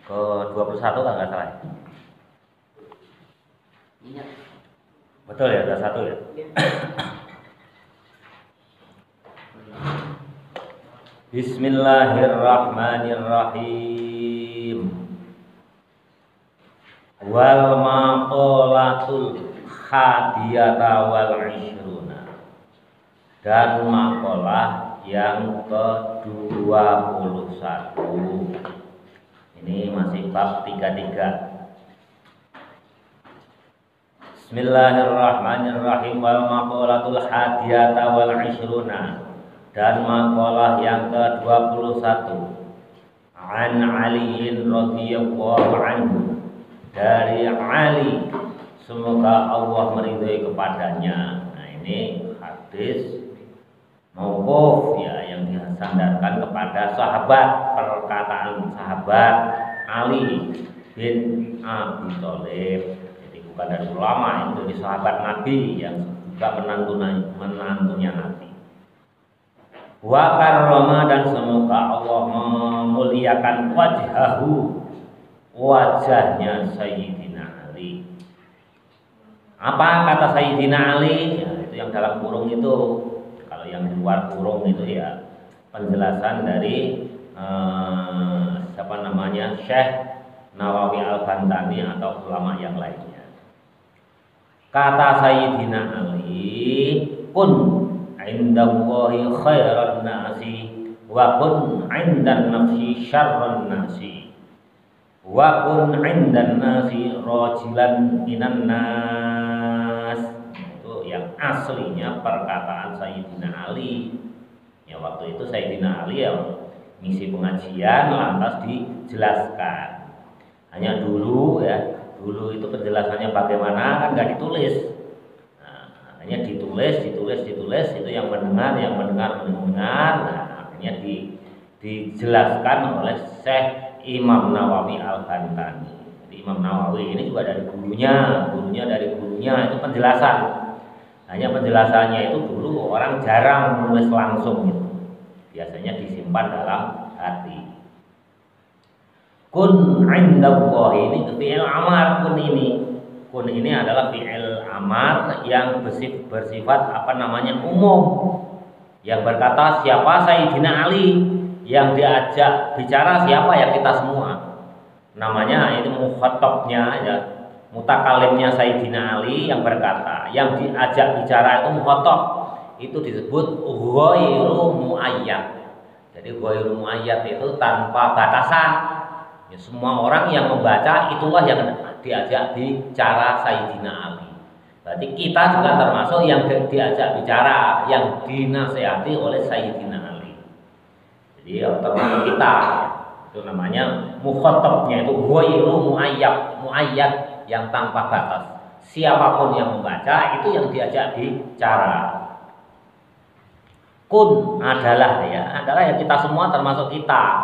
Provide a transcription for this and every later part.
ke 21 kalau nggak salah. Iya. Betul ya, 21 ya. Bismillahirrahmanirrahim. Wal maqalatul hadiyata wal ishruna. Dan maqalah yang ke-21. Ini masih bab 33. Bismillahirrahmanirrahim. Wal maqalatul hadiyata wal ishruna. Dan maqalah yang ke-21. An Aliin radhiyallahu anhu. Dari Ali, semoga Allah meridhai kepadanya. Nah, ini hadis mauquf ya, yang disandarkan kepada sahabat, perkataan sahabat Ali bin Abi Thalib. Jadi bukan dari ulama, itu dari sahabat Nabi yang juga menantunya Nabi. Wa karrama, dan semoga Allah memuliakan wajhahu, wajahnya Sayyidina Ali. Apa kata Sayyidina Ali? Ya, itu yang dalam kurung itu. Kalau yang di luar kurung itu ya penjelasan dari Syekh Nawawi Al-Bantani atau ulama yang lainnya. Kata Sayyidina Ali, kun indallahi khairan nasi wa kun indan nafsi syarran nasi wa kun indan nasi rajulan minan nas. Itu yang aslinya perkataan Sayyidina Ali. Ya, waktu itu Sayyidina Ali ya misi pengajian lantas dijelaskan. Hanya dulu itu penjelasannya bagaimana kan nggak ditulis. Nah, hanya ditulis itu yang mendengar. Nah, akhirnya dijelaskan oleh Syekh Imam Nawawi Al-Bantani. Jadi Imam Nawawi ini juga dari gurunya itu penjelasan. Hanya penjelasannya itu dulu orang jarang menulis langsung gitu. Biasanya disimpan dalam hati. Kun indallahi, ini fi'il amar. Kun ini adalah fi'il amar yang bersifat umum. Yang berkata siapa Sayyidina Ali, yang diajak bicara siapa ya kita semua. Namanya itu mukhatabnya ya, mutakalimnya Sayyidina Ali yang berkata, yang diajak bicara itu mukhatab. Itu disebut ghairu muayyad. Jadi ghairu muayyad itu tanpa batasan. Ya, semua orang yang membaca itulah yang diajak bicara Sayyidina Ali. Berarti kita juga termasuk yang diajak bicara, yang dinasihati oleh Sayyidina Ali. Jadi termasuk kita. Itu namanya mukhatabnya itu ghairu muayyad yang tanpa batas. Siapapun yang membaca itu yang diajak bicara. Kun adalah yang kita semua termasuk kita.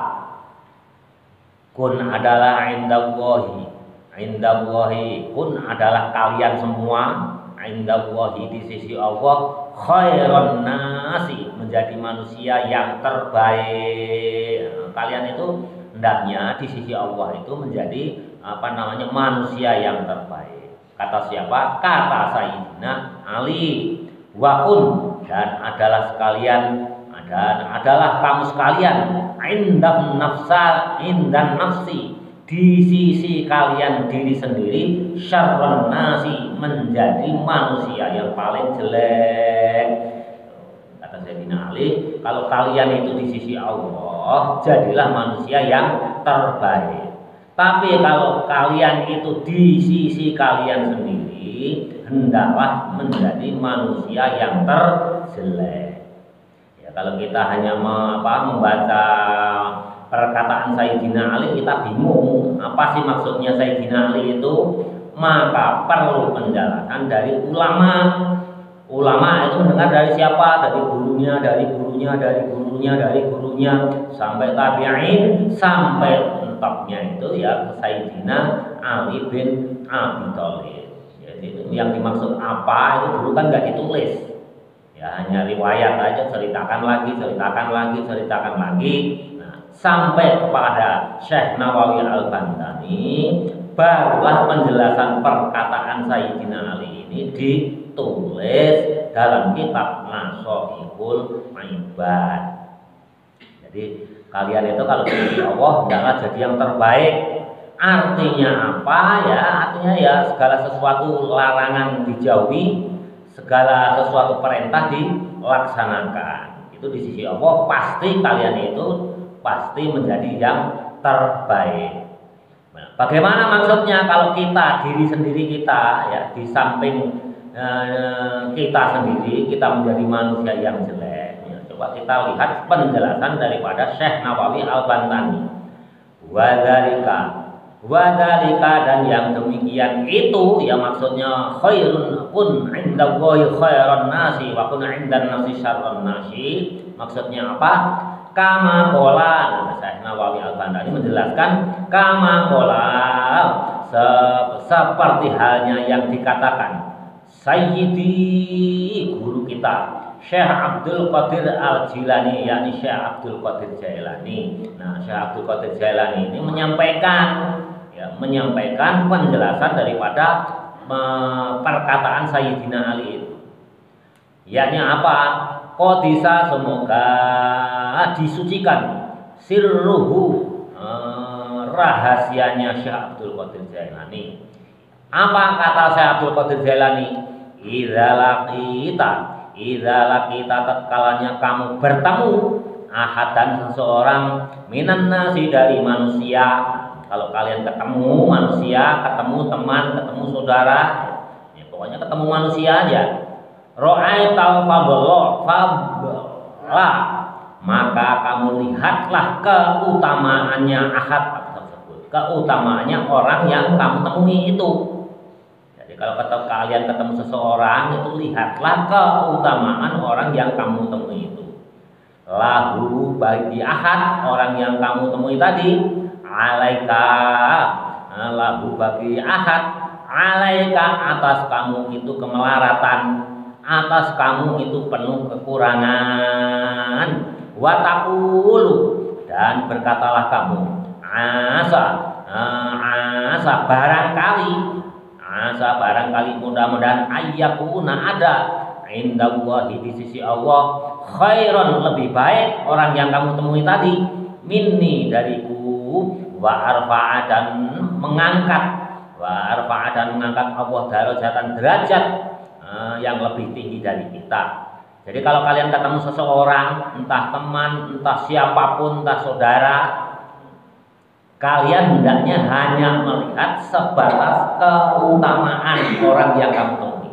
Kun adalah indallahi. Kun adalah kalian semua. Indallahi, di sisi Allah, khairan nasi, menjadi manusia yang terbaik. Kalian itu hendaknya di sisi Allah itu menjadi manusia yang terbaik. Kata siapa? Kata Sayyidina Ali. Wa kun, dan adalah kamu sekalian indan nafsi, di sisi kalian diri sendiri, syarrun nasi, menjadi manusia yang paling jelek. Kata Sayyidina Ali, kalau kalian itu di sisi Allah, jadilah manusia yang terbaik. Tapi kalau kalian itu di sisi kalian sendiri, hendaklah menjadi manusia yang terjelek. Ya, kalau kita hanya membaca perkataan Sayyidina Ali, kita bingung apa sih maksudnya Sayyidina Ali itu, maka perlu penjelasan dari ulama. Ulama itu mendengar dari siapa? Dari gurunya, sampai tabi'in, sampai mentoknya itu ya Sayyidina Ali bin Abi Thalib. Jadi yang dimaksud apa itu dulu kan nggak ditulis. Ya hanya riwayat aja, ceritakan lagi. Nah, sampai kepada Syekh Nawawi Al-Bantani, barulah penjelasan perkataan Sayyidina Ali ini ditulis dalam kitab Nasoihul Ibad. Jadi kalian itu kalau di Allah hendaklah jadi yang terbaik. Artinya apa ya? Artinya ya segala sesuatu larangan dijauhi, segala sesuatu perintah dilaksanakan. Itu di sisi Allah pasti kalian itu pasti menjadi yang terbaik. Nah, bagaimana maksudnya kalau kita diri sendiri kita ya di samping kita sendiri kita menjadi manusia yang jelek? Ya, coba kita lihat penjelasan daripada Syekh Nawawi Al-Bantani. Wadalika dan yang demikian itu ya maksudnya khairun kun indallahi khairan nasi wa kun indan nasi syarran nasi. Maksudnya apa? Kama qala, Syekh Nawawi Al-Bantani menjelaskan kama qala seperti halnya yang dikatakan Sayyidi guru kita Syekh Abdul Qadir Al-Jilani, yakni Syekh Abdul Qadir Jailani. Nah, Syekh Abdul Qadir Jailani ini menyampaikan penjelasan daripada perkataan Sayyidina Ali itu. Yakni apa? Qodisa semoga disucikan sirruhu rahasianya Syekh Abdul Qadir Jailani. Apa kata Syekh Abdul Qadir Jailani? Idza laqita tatkalanya kamu bertemu ahadan seseorang minan nasi dari manusia. Kalau kalian ketemu manusia, ketemu teman, ketemu saudara, ya pokoknya ketemu manusia aja. Ra'aital fadla, maka kamu lihatlah keutamaannya ahad tersebut, keutamaannya orang yang kamu temui itu. Jadi kalau kalian ketemu seseorang itu lihatlah keutamaan orang yang kamu temui itu. Lahu bagi ahad orang yang kamu temui tadi, alaika lahu bagi ahad alaika atas kamu itu kemelaratan, atas kamu itu penuh kekurangan. Wataqulu dan berkatalah kamu asa barangkali mudah-mudahan ayyakuna ada indallahi di sisi Allah khairon lebih baik orang yang kamu temui tadi minni dariku wa arfa'a dan mengangkat Allah darajatan derajat yang lebih tinggi dari kita. Jadi kalau kalian ketemu seseorang, entah teman, entah siapapun, entah saudara, kalian hendaknya hanya melihat sebatas keutamaan orang yang kamu temui.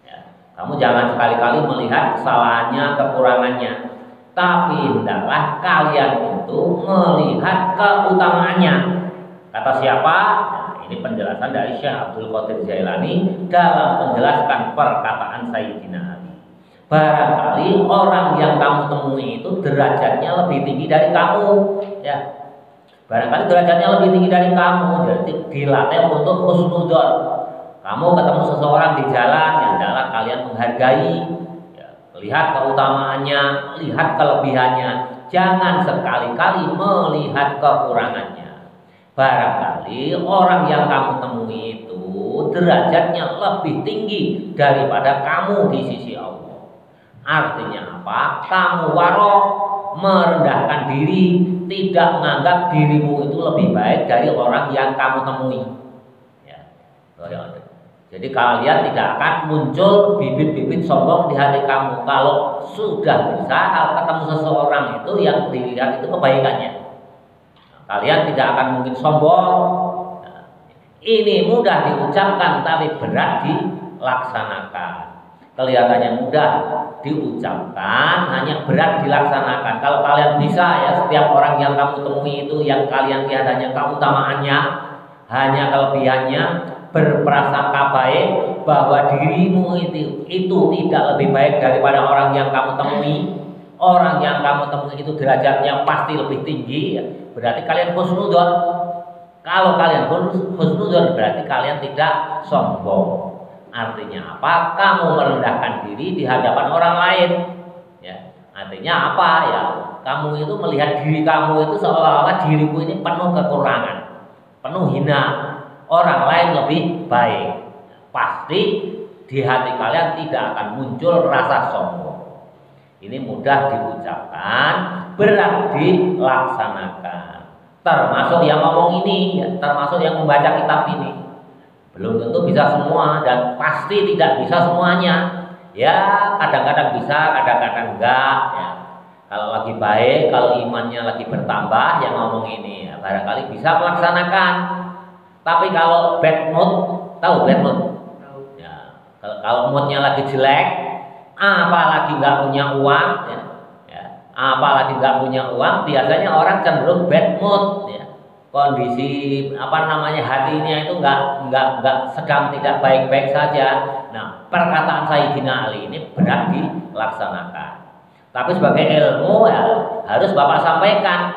Ya, kamu jangan sekali-kali melihat kesalahannya, kekurangannya, tapi hendaklah kalian itu melihat keutamaannya. Kata siapa? Ini penjelasan dari Syekh Abdul Qadir Jailani dalam menjelaskan perkataan Sayyidina Ali. Barangkali orang yang kamu temui itu derajatnya lebih tinggi dari kamu, ya. Barangkali derajatnya lebih tinggi dari kamu, jadi dilatih untuk husnudzon. Kamu ketemu seseorang di jalan, yang adalah kalian menghargai, ya, lihat keutamaannya, lihat kelebihannya, jangan sekali-kali melihat kekurangannya. Barangkali orang yang kamu temui itu derajatnya lebih tinggi daripada kamu di sisi Allah. Artinya apa? Kamu warok, merendahkan diri, tidak menganggap dirimu itu lebih baik dari orang yang kamu temui. Ya. Jadi kalian tidak akan muncul bibit-bibit sombong di hati kamu. Kalau sudah bisa, kalau ketemu seseorang itu yang dilihat itu kebaikannya. Kalian tidak akan mungkin sombong. Nah, ini mudah diucapkan tapi berat dilaksanakan. Kelihatannya mudah diucapkan, hanya berat dilaksanakan. Kalau kalian bisa ya, setiap orang yang kamu temui itu yang kalian lihat hanya keutamaannya, hanya kelebihannya, berprasangka baik bahwa dirimu itu tidak lebih baik daripada orang yang kamu temui. Orang yang kamu temui itu derajatnya pasti lebih tinggi, ya. Berarti kalian husnudzon. Kalau kalian husnudzon berarti kalian tidak sombong. Artinya apa? Kamu merendahkan diri di hadapan orang lain. Ya, artinya apa? Ya, kamu itu melihat diri kamu itu seolah-olah diriku ini penuh kekurangan, penuh hina, orang lain lebih baik. Pasti di hati kalian tidak akan muncul rasa sombong. Ini mudah diucapkan, berat dilaksanakan. Termasuk yang ngomong ini, ya, termasuk yang membaca kitab ini. Belum tentu bisa semua dan pasti tidak bisa semuanya. Ya kadang-kadang bisa, kadang-kadang enggak. Ya. Kalau lagi baik, kalau imannya lagi bertambah, yang ngomong ini ya, barangkali bisa melaksanakan. Tapi kalau bad mood, tahu bad mood? Ya, kalau moodnya lagi jelek, apalagi nggak punya uang, ya, apalagi nggak punya uang, biasanya orang cenderung bad mood. Ya. Kondisi hatinya itu nggak sedang tidak baik-baik saja. Nah, perkataan Sayyidina Ali ini berat dilaksanakan. Tapi sebagai ilmu ya harus Bapak sampaikan.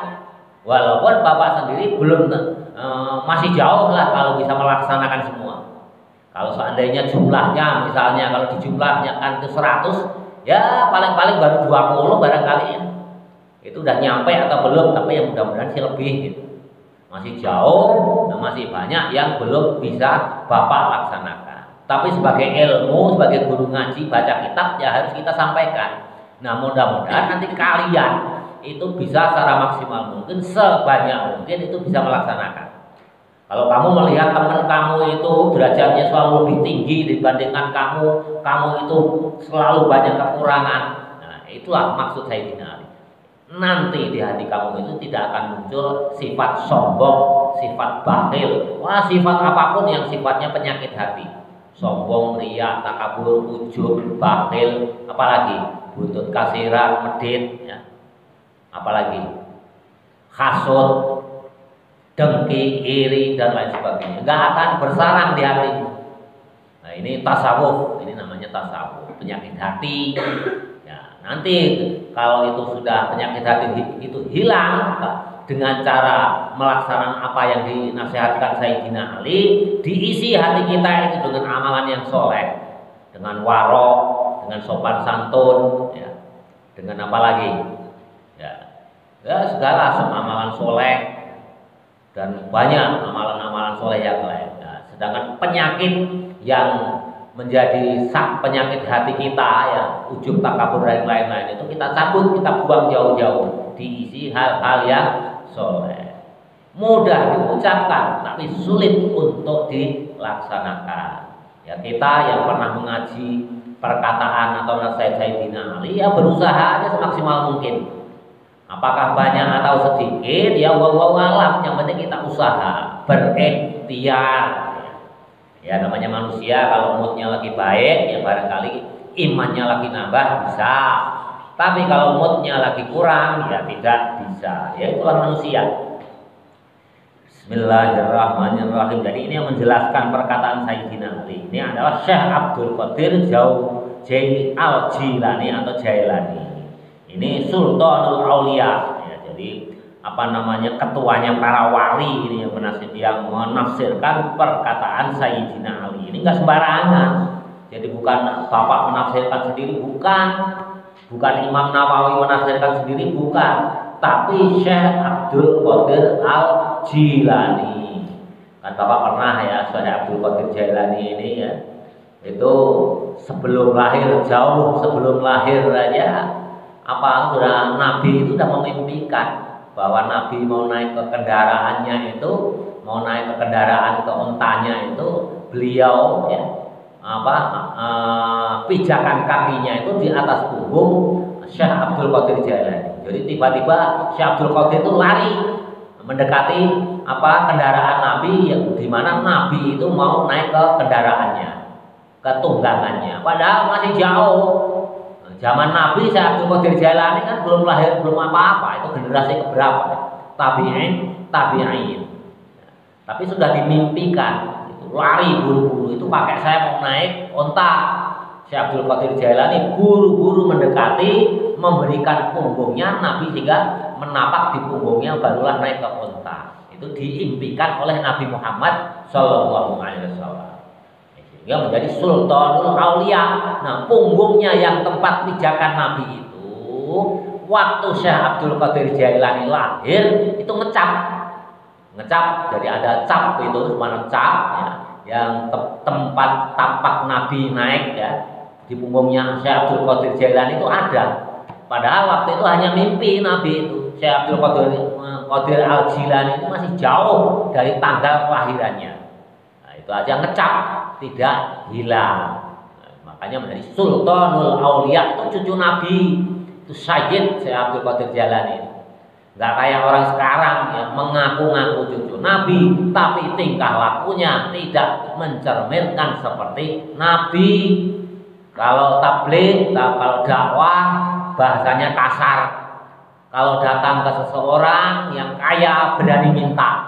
Walaupun Bapak sendiri belum masih jauh lah kalau bisa melaksanakan semua. Kalau seandainya jumlahnya misalnya kalau dijumlahnya kan ke 100, ya paling-paling baru 20 barangkali ya. Itu udah nyampe atau belum, tapi ya mudah-mudahan sih lebih gitu. Masih jauh, masih banyak yang belum bisa Bapak laksanakan. Tapi sebagai ilmu, sebagai guru ngaji, baca kitab ya harus kita sampaikan. Nah mudah-mudahan nanti kalian itu bisa secara maksimal mungkin, sebanyak mungkin itu bisa melaksanakan. Kalau kamu melihat teman kamu itu derajatnya selalu lebih tinggi dibandingkan kamu itu selalu banyak kekurangan. Nah itulah maksud Sayyidina Ali. Nanti di hati kamu itu tidak akan muncul sifat sombong, sifat bakhil, sifat apapun yang sifatnya penyakit hati. Sombong, riya, takabur, ujub, bakhil, apalagi buntut kasiran, medit, ya. Apalagi hasud, dengki, iri dan lain sebagainya. Enggak akan bersarang di hatimu. Nah, ini tasawuf, ini namanya tasawuf, penyakit hati. Nanti kalau itu sudah penyakit hati itu hilang dengan cara melaksanakan apa yang dinasihatkan Sayyidina Ali, diisi hati kita itu dengan amalan yang soleh, dengan warok, dengan sopan santun, ya, dengan apa lagi, ya segala amalan soleh dan banyak amalan-amalan soleh yang lain. Nah, sedangkan penyakit yang menjadi penyakit hati kita ya ujub takabur dan lain-lain itu kita cabut, kita buang jauh-jauh, diisi hal-hal yang soleh, mudah diucapkan tapi sulit untuk dilaksanakan. Ya kita yang pernah mengaji perkataan atau nasihat Sayyidina Ali ya berusaha aja semaksimal mungkin. Apakah banyak atau sedikit ya wallahu alam, yang penting kita usaha berikhtiar. Ya namanya manusia kalau moodnya lagi baik ya barangkali imannya lagi nambah bisa. Tapi kalau moodnya lagi kurang ya tidak bisa. Ya itulah manusia. Bismillahirrahmanirrahim. Jadi ini yang menjelaskan perkataan Sayyidina Ali. Ini adalah Syekh Abdul Qadir Jailani Al-Jilani atau Jailani. Ini Sultanul Aulia. Ya, jadi ketuanya para wali ini yang menafsirkan perkataan Sayyidina Ali. Ini enggak sembarangan. Jadi bukan Bapak menafsirkan sendiri, bukan Imam Nawawi menafsirkan sendiri, bukan, tapi Syekh Abdul Qadir Al-Jilani. Kan Bapak pernah ya Syekh Abdul Qadir Jailani ini ya. Itu sebelum lahir, jauh sebelum lahir aja sudah Nabi itu sudah memimpikan bahwa Nabi mau naik ke kendaraannya itu, mau naik ke kendaraan ke ontanya itu, beliau ya pijakan kakinya itu di atas punggung Syekh Abdul Qadir Jailani. Jadi tiba-tiba Syekh Abdul Qadir itu lari mendekati kendaraan Nabi yang di mana Nabi itu mau naik ke kendaraannya, ke tunggangannya. Padahal masih jauh. Zaman Nabi Syekh Abdul Qadir Jailani kan belum lahir, belum apa-apa. Itu generasi keberapa? Tabi'in. Tapi sudah dimimpikan. Itu lari buru-buru. Itu pakai saya mau naik onta. Syekh Abdul Qadir Jailani buru-buru mendekati, memberikan punggungnya Nabi sehingga menapak di punggungnya barulah naik ke onta. Itu diimpikan oleh Nabi Muhammad Sallallahu Alaihi Wasallam. Dia menjadi Sultanul Aulia. Nah punggungnya yang tempat pijakan Nabi itu waktu Syekh Abdul Qadir Jailani lahir itu ngecap, jadi ada cap itu, mana cap ya, yang tempat tapak Nabi naik ya di punggungnya Syekh Abdul Qadir Jailani itu ada. Padahal waktu itu hanya mimpi Nabi itu. Syekh Abdul Qadir Al-Jilani itu masih jauh dari tanggal kelahirannya. Nah, itu aja ngecap, tidak hilang. Nah, makanya menjadi Sultanul Aulia itu cucu Nabi. Itu Sayyid Syekh Abdul Qadir Jailani. Nggak kayak orang sekarang yang mengaku-ngaku cucu Nabi, tapi tingkah lakunya tidak mencerminkan seperti Nabi. Kalau tabligh, kalau dakwah bahasanya kasar. Kalau datang ke seseorang yang kaya berani minta.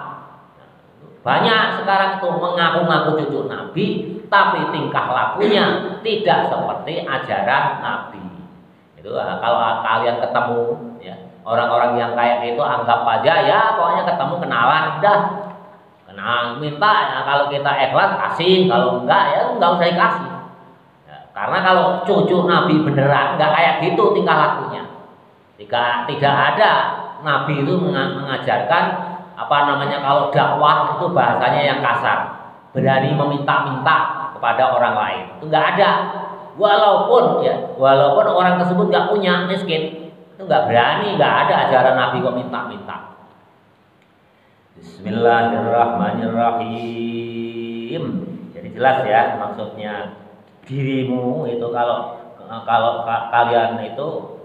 Banyak sekarang itu mengaku-ngaku cucu Nabi, tapi tingkah lakunya tidak seperti ajaran Nabi. Itu kalau kalian ketemu ya, orang-orang yang kayak itu anggap aja ya pokoknya ketemu kenalan udah. Kenal minta ya, kalau kita ikhlas kasih, kalau enggak ya enggak usah dikasih. Ya, karena kalau cucu Nabi beneran enggak kayak gitu tingkah lakunya. Tidak ada Nabi itu mengajarkan apa namanya kalau dakwah itu bahasanya yang kasar, berani meminta-minta kepada orang lain. Itu enggak ada. Walaupun orang tersebut nggak punya, miskin, itu nggak berani, nggak ada ajaran Nabi kok minta-minta. Bismillahirrahmanirrahim. Jadi jelas ya maksudnya, dirimu itu kalau kalian itu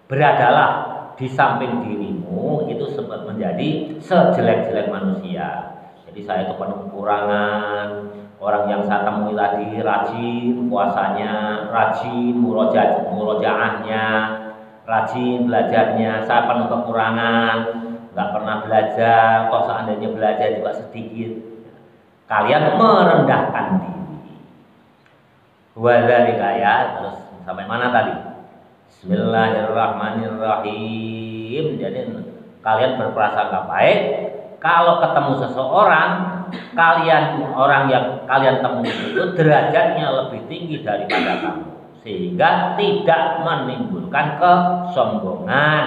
beradalah di samping dirimu itu sempat menjadi sejelek-jelek manusia. Jadi saya itu penuh kekurangan. Orang yang saya temui tadi rajin puasanya, rajin murojaahnya, rajin belajarnya. Saya penuh kekurangan, nggak pernah belajar. Kalau seandainya belajar juga sedikit. Kalian merendahkan diri. Wadzalika ya. Terus sampai mana tadi? Bismillahirrahmanirrahim. Jadi kalian berprasangka baik. Kalau ketemu seseorang, orang yang kalian temui itu derajatnya lebih tinggi daripada kamu, sehingga tidak menimbulkan kesombongan.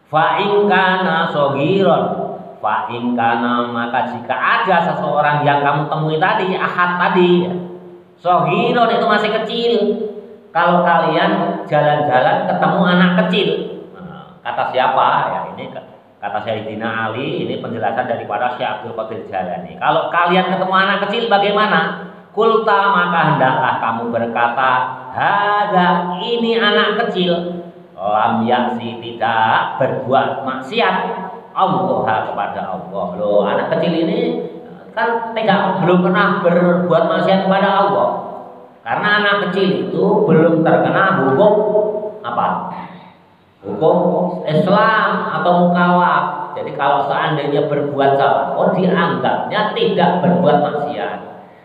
Fa in kana saghiran, maka jika ada seseorang yang kamu temui tadi, ahad tadi, saghiran itu masih kecil. Kalau kalian jalan-jalan ketemu anak kecil, kata siapa ya ini? Kata Sayyidina Ali, ini penjelasan daripada Syekh Abdul Qadir Jailani. Kalau kalian ketemu anak kecil bagaimana? Kulta, maka hendaklah kamu berkata, hada, ini anak kecil, lam yaksi, tidak berbuat maksiat Allah kepada Allah. Loh, anak kecil ini kan belum pernah berbuat maksiat kepada Allah. Karena anak kecil itu belum terkena hukum apa? Hukum Islam atau mukallaf. Jadi kalau seandainya berbuat salah, dianggapnya tidak berbuat maksiat.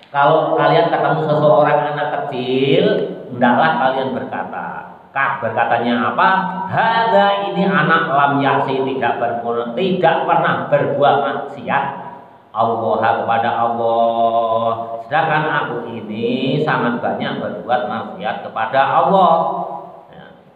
Kalau kalian ketemu seseorang anak kecil, hendaklah kalian berkata. Berkatanya apa? Hada, ini anak lam yaksi, tidak pernah berbuat maksiat Allah kepada Allah. Sedangkan aku ini sangat banyak berbuat maksiat kepada Allah.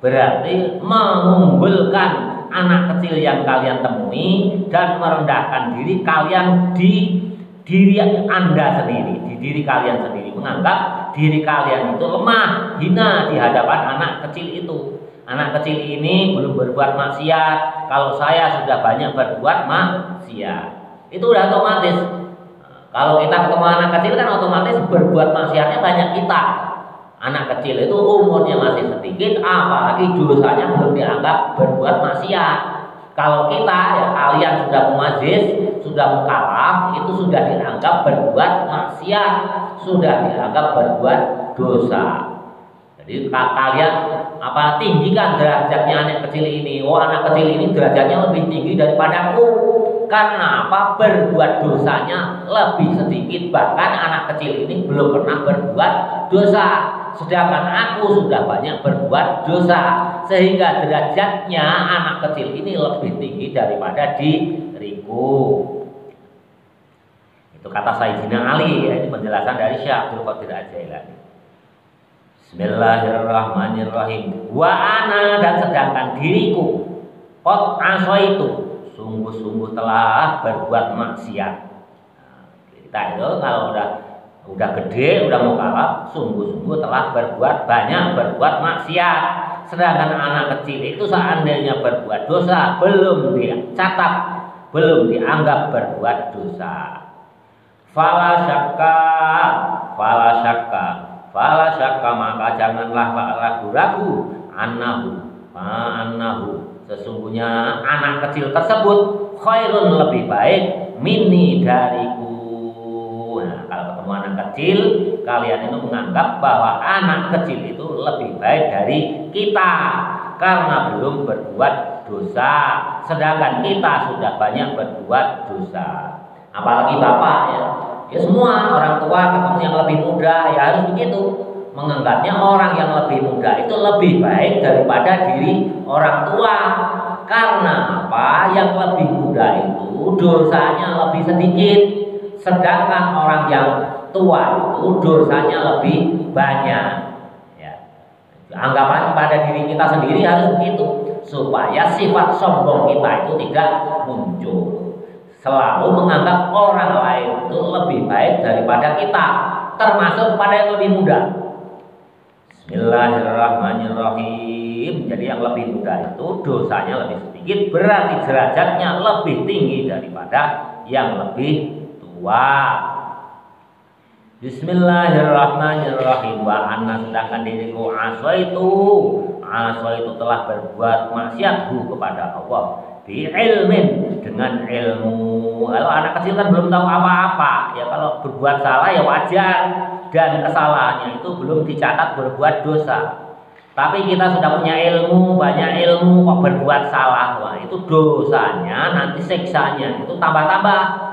Berarti mengunggulkan anak kecil yang kalian temui dan merendahkan diri kalian di diri Anda sendiri, di diri kalian sendiri, menganggap diri kalian itu lemah, hina di hadapan anak kecil itu. Anak kecil ini belum berbuat maksiat, kalau saya sudah banyak berbuat maksiat. Itu udah otomatis. Kalau kita ketemu anak kecil kan otomatis berbuat maksiatnya banyak kita. Anak kecil itu umurnya masih sedikit, apalagi dosanya belum dianggap berbuat maksiat. Kalau kita ya kalian sudah mumajiz, sudah mukallaf, itu sudah dianggap berbuat maksiat, sudah dianggap berbuat dosa. Jadi kalian tinggikan derajatnya anak kecil ini. Anak kecil ini derajatnya lebih tinggi daripada aku. Karena berbuat dosanya lebih sedikit, bahkan anak kecil ini belum pernah berbuat dosa. Sedangkan aku sudah banyak berbuat dosa, sehingga derajatnya anak kecil ini lebih tinggi daripada diriku. Itu kata Sayyidina Ali, ya, ini penjelasan dari Syekh Abdul Qadir Jailani. Bismillahirrahmanirrahim. Wa ana, dan sedangkan diriku, qad asaitu, sungguh-sungguh telah berbuat maksiat. Nah, kita itu kalau udah gede, udah mau kalap, sungguh-sungguh telah berbuat banyak, berbuat maksiat. Sedangkan anak kecil itu seandainya berbuat dosa, belum dicatat, belum dianggap berbuat dosa. Fala syakka, fala syakka, fala syakka, maka janganlah ragu-ragu, annahu, sesungguhnya anak kecil tersebut khairun, lebih baik, minni, dariku. Nah, kalau ketemu anak kecil, kalian itu menganggap bahwa anak kecil itu lebih baik dari kita karena belum berbuat dosa, sedangkan kita sudah banyak berbuat dosa. Apalagi bapak ya semua orang tua ketemu yang lebih muda ya harus begitu, menganggapnya orang yang lebih muda itu lebih baik daripada diri orang tua. Karena apa? Yang lebih muda itu dosanya lebih sedikit, sedangkan orang yang tua itu dosanya lebih banyak. Ya. Anggapan pada diri kita sendiri harus begitu, supaya sifat sombong kita itu tidak muncul. Selalu menganggap orang lain itu lebih baik daripada kita, termasuk pada yang lebih muda. Bismillahirrahmanirrahim. Jadi yang lebih muda itu dosanya lebih sedikit, berarti derajatnya lebih tinggi daripada yang lebih tua. Bismillahirrahmanirrahim. Wa anna, sedangkan diriku asaitu telah berbuat maksiatku kepada Allah bi ilmin, dengan ilmu. Kalau anak kecil kan belum tahu apa-apa ya, kalau berbuat salah ya wajar, dan kesalahannya itu belum dicatat berbuat dosa. Tapi kita sudah punya ilmu, banyak ilmu, kok berbuat salah, wah itu dosanya, nanti siksanya itu tambah-tambah.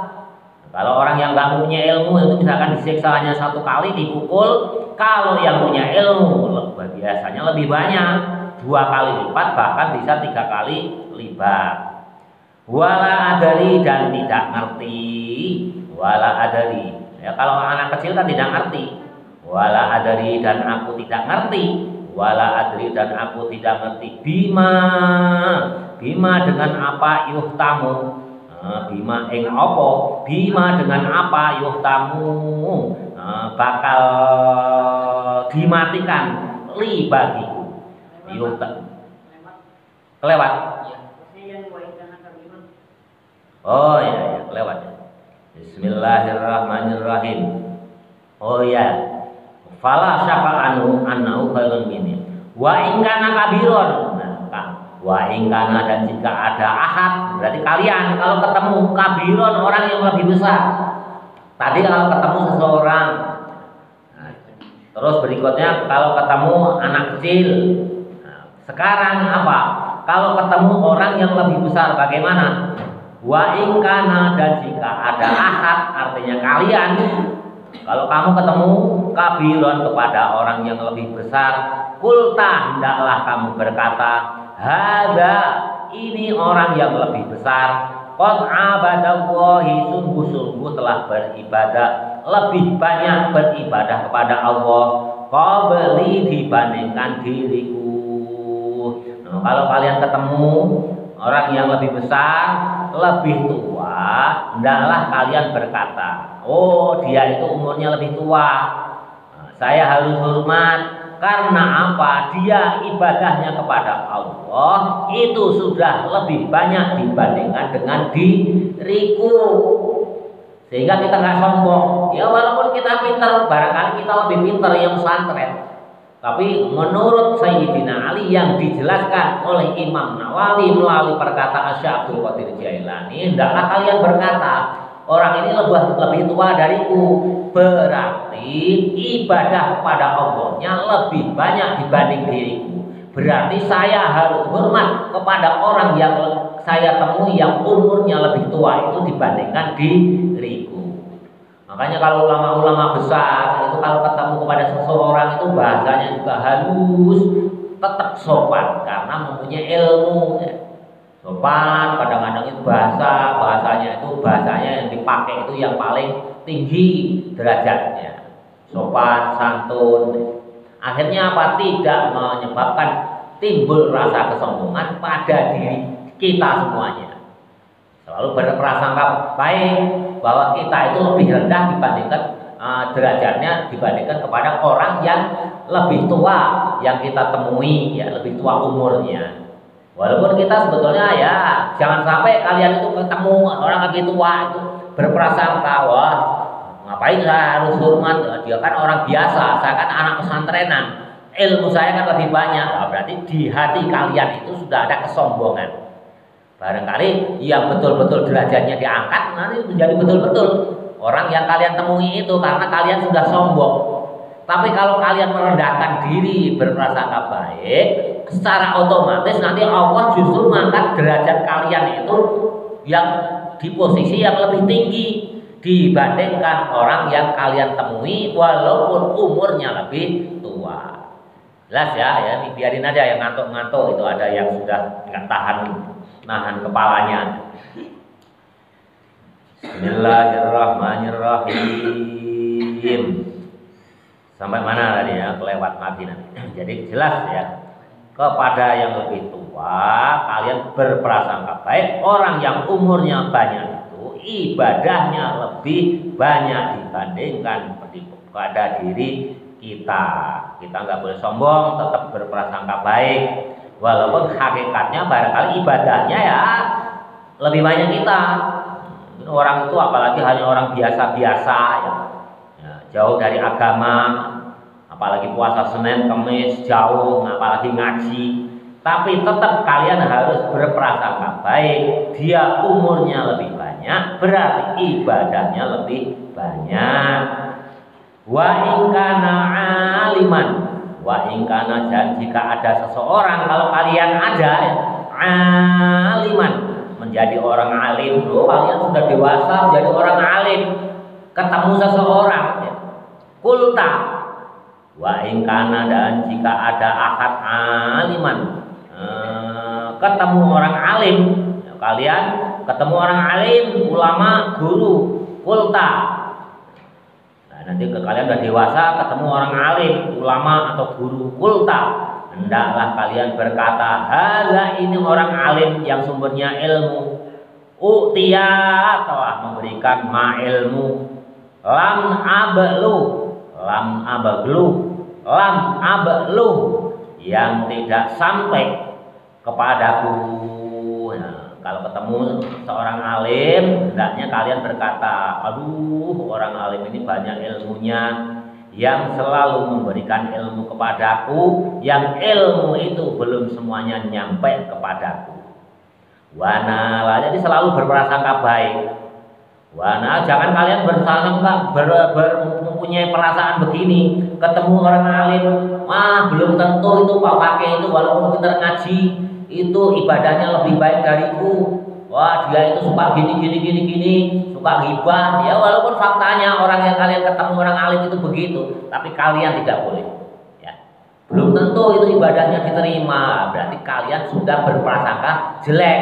Kalau orang yang nggak punya ilmu itu misalkan disiksanya 1 kali dipukul, kalau yang punya ilmu biasanya lebih banyak, 2 kali lipat, bahkan bisa 3 kali lipat. Wala adari, dan tidak ngerti. Wala adari ya, kalau anak kecil kan tidak ngerti. Wala adari, dan aku tidak ngerti. Wala adri, dan aku tidak ngerti. Bima dengan apa yuhtamu, bima ing apa, bima dengan apa yuhtamu, bakal dimatikan li bagiku. Kelewat. Oh ya, kelewat. Bismillahirrahmanirrahim. Oh ya, fala syaka annahu khairun minni. Wa in kana kabiron. Nah, wa in kana, dan jika ada ahad, berarti kalian kalau ketemu kabiron, orang yang lebih besar. Tadi kalau ketemu seseorang. Nah, terus berikutnya kalau ketemu anak kecil. Nah, sekarang apa? Kalau ketemu orang yang lebih besar bagaimana? Wa in kana, dan jika ada ahad, artinya kalian, kalau kamu ketemu kabiron, kepada orang yang lebih besar, kulta, hendaklah kamu berkata, hadza, ini orang yang lebih besar, qad abadallahi, sungguh-sungguh telah beribadah, lebih banyak beribadah kepada Allah, qabli, dibandingkan diriku. Nah, kalau kalian ketemu orang yang lebih besar, lebih tua, hendaklah kalian berkata, oh dia itu umurnya lebih tua, saya harus hormat. Karena apa? Dia ibadahnya kepada Allah itu sudah lebih banyak dibandingkan dengan diriku. Sehingga kita nggak sombong. Ya walaupun kita pintar, barangkali kita lebih pintar yang pesantren, tapi menurut Sayyidina Ali yang dijelaskan oleh Imam Nawawi melalui perkataan Syekh Abdul Qadir Jailani, hendaklah kalian berkata, orang ini lebih tua dariku, berarti ibadah kepada Allahnya lebih banyak dibanding diriku. Berarti saya harus hormat kepada orang yang saya temui yang umurnya lebih tua itu dibandingkan diriku. Makanya kalau ulama-ulama besar itu kalau ketemu kepada seseorang itu bahasanya juga halus, tetap sopan karena mempunyai ilmu. Sopan, kadang-kadang itu bahasanya yang dipakai itu yang paling tinggi derajatnya. Sopan, santun. Akhirnya apa? Tidak menyebabkan timbul rasa kesombongan pada diri kita semuanya. Selalu berprasangka baik bahwa kita itu lebih rendah dibandingkan derajatnya dibandingkan kepada orang yang lebih tua yang kita temui, ya lebih tua umurnya. Walaupun kita sebetulnya ya jangan sampai kalian itu ketemu orang lebih tua itu berprasangka, wah ngapain saya harus hormat, dia kan orang biasa, saya kan anak pesantrenan, ilmu saya kan lebih banyak. Nah, berarti di hati kalian itu sudah ada kesombongan. Barangkali yang betul-betul derajatnya diangkat nanti menjadi betul-betul orang yang kalian temui itu karena kalian sudah sombong. Tapi kalau kalian merendahkan diri berprasangka baik, secara otomatis nanti Allah justru mengangkat derajat kalian itu yang di posisi yang lebih tinggi dibandingkan orang yang kalian temui walaupun umurnya lebih tua. Jelas ya, ini biarin aja yang ngantuk-ngantuk itu, ada yang sudah nggak nahan kepalanya. Bismillahirrahmanirrahim. Sampai mana tadi ya? Kelewat lagi nanti. Jadi jelas ya, kepada yang lebih tua kalian berprasangka baik. Orang yang umurnya banyak itu ibadahnya lebih banyak dibandingkan pada diri kita. Kita nggak boleh sombong, tetap berprasangka baik. Walaupun hakikatnya barangkali ibadahnya ya lebih banyak kita. Orang itu apalagi hanya orang biasa-biasa ya, jauh dari agama, apalagi puasa Senin Kamis jauh, apalagi ngaji. Tapi tetap kalian harus berprasangka baik. Dia umurnya lebih banyak, berarti ibadahnya lebih banyak. Wa ingkana aliman, wa ingkana, dan jika ada seseorang, kalau kalian ada ya, aliman, menjadi orang alim, loh kalian sudah dewasa menjadi orang alim, ketemu seseorang ya, kulta wa ingkana, dan jika ada akad aliman, ketemu orang alim ya, kalian ketemu orang alim, ulama, guru, kulta. Nah, nanti kalian sudah dewasa ketemu orang alim, ulama atau guru, kulta, hendaklah kalian berkata, hala, ini orang alim yang sumbernya ilmu, utia, telah memberikan ma ilmu, lam ablu, lam ablu, yang tidak sampai kepadaku. Nah, kalau ketemu seorang alim, hendaknya kalian berkata, aduh orang alim ini banyak ilmunya, yang selalu memberikan ilmu kepadaku, yang ilmu itu belum semuanya nyampe kepadaku. Wana, jadi selalu berprasangka baik. Wana, jangan kalian berprasangka mempunyai perasaan begini, ketemu orang alim, belum tentu itu Pak Fakih itu walaupun pintar ngaji itu ibadahnya lebih baik dariku. Wah, dia itu suka gini, suka ghibah. Ya walaupun faktanya orang yang kalian ketemu orang alim itu begitu, tapi kalian tidak boleh. Ya, belum tentu itu ibadahnya diterima. Berarti kalian sudah berprasangka jelek.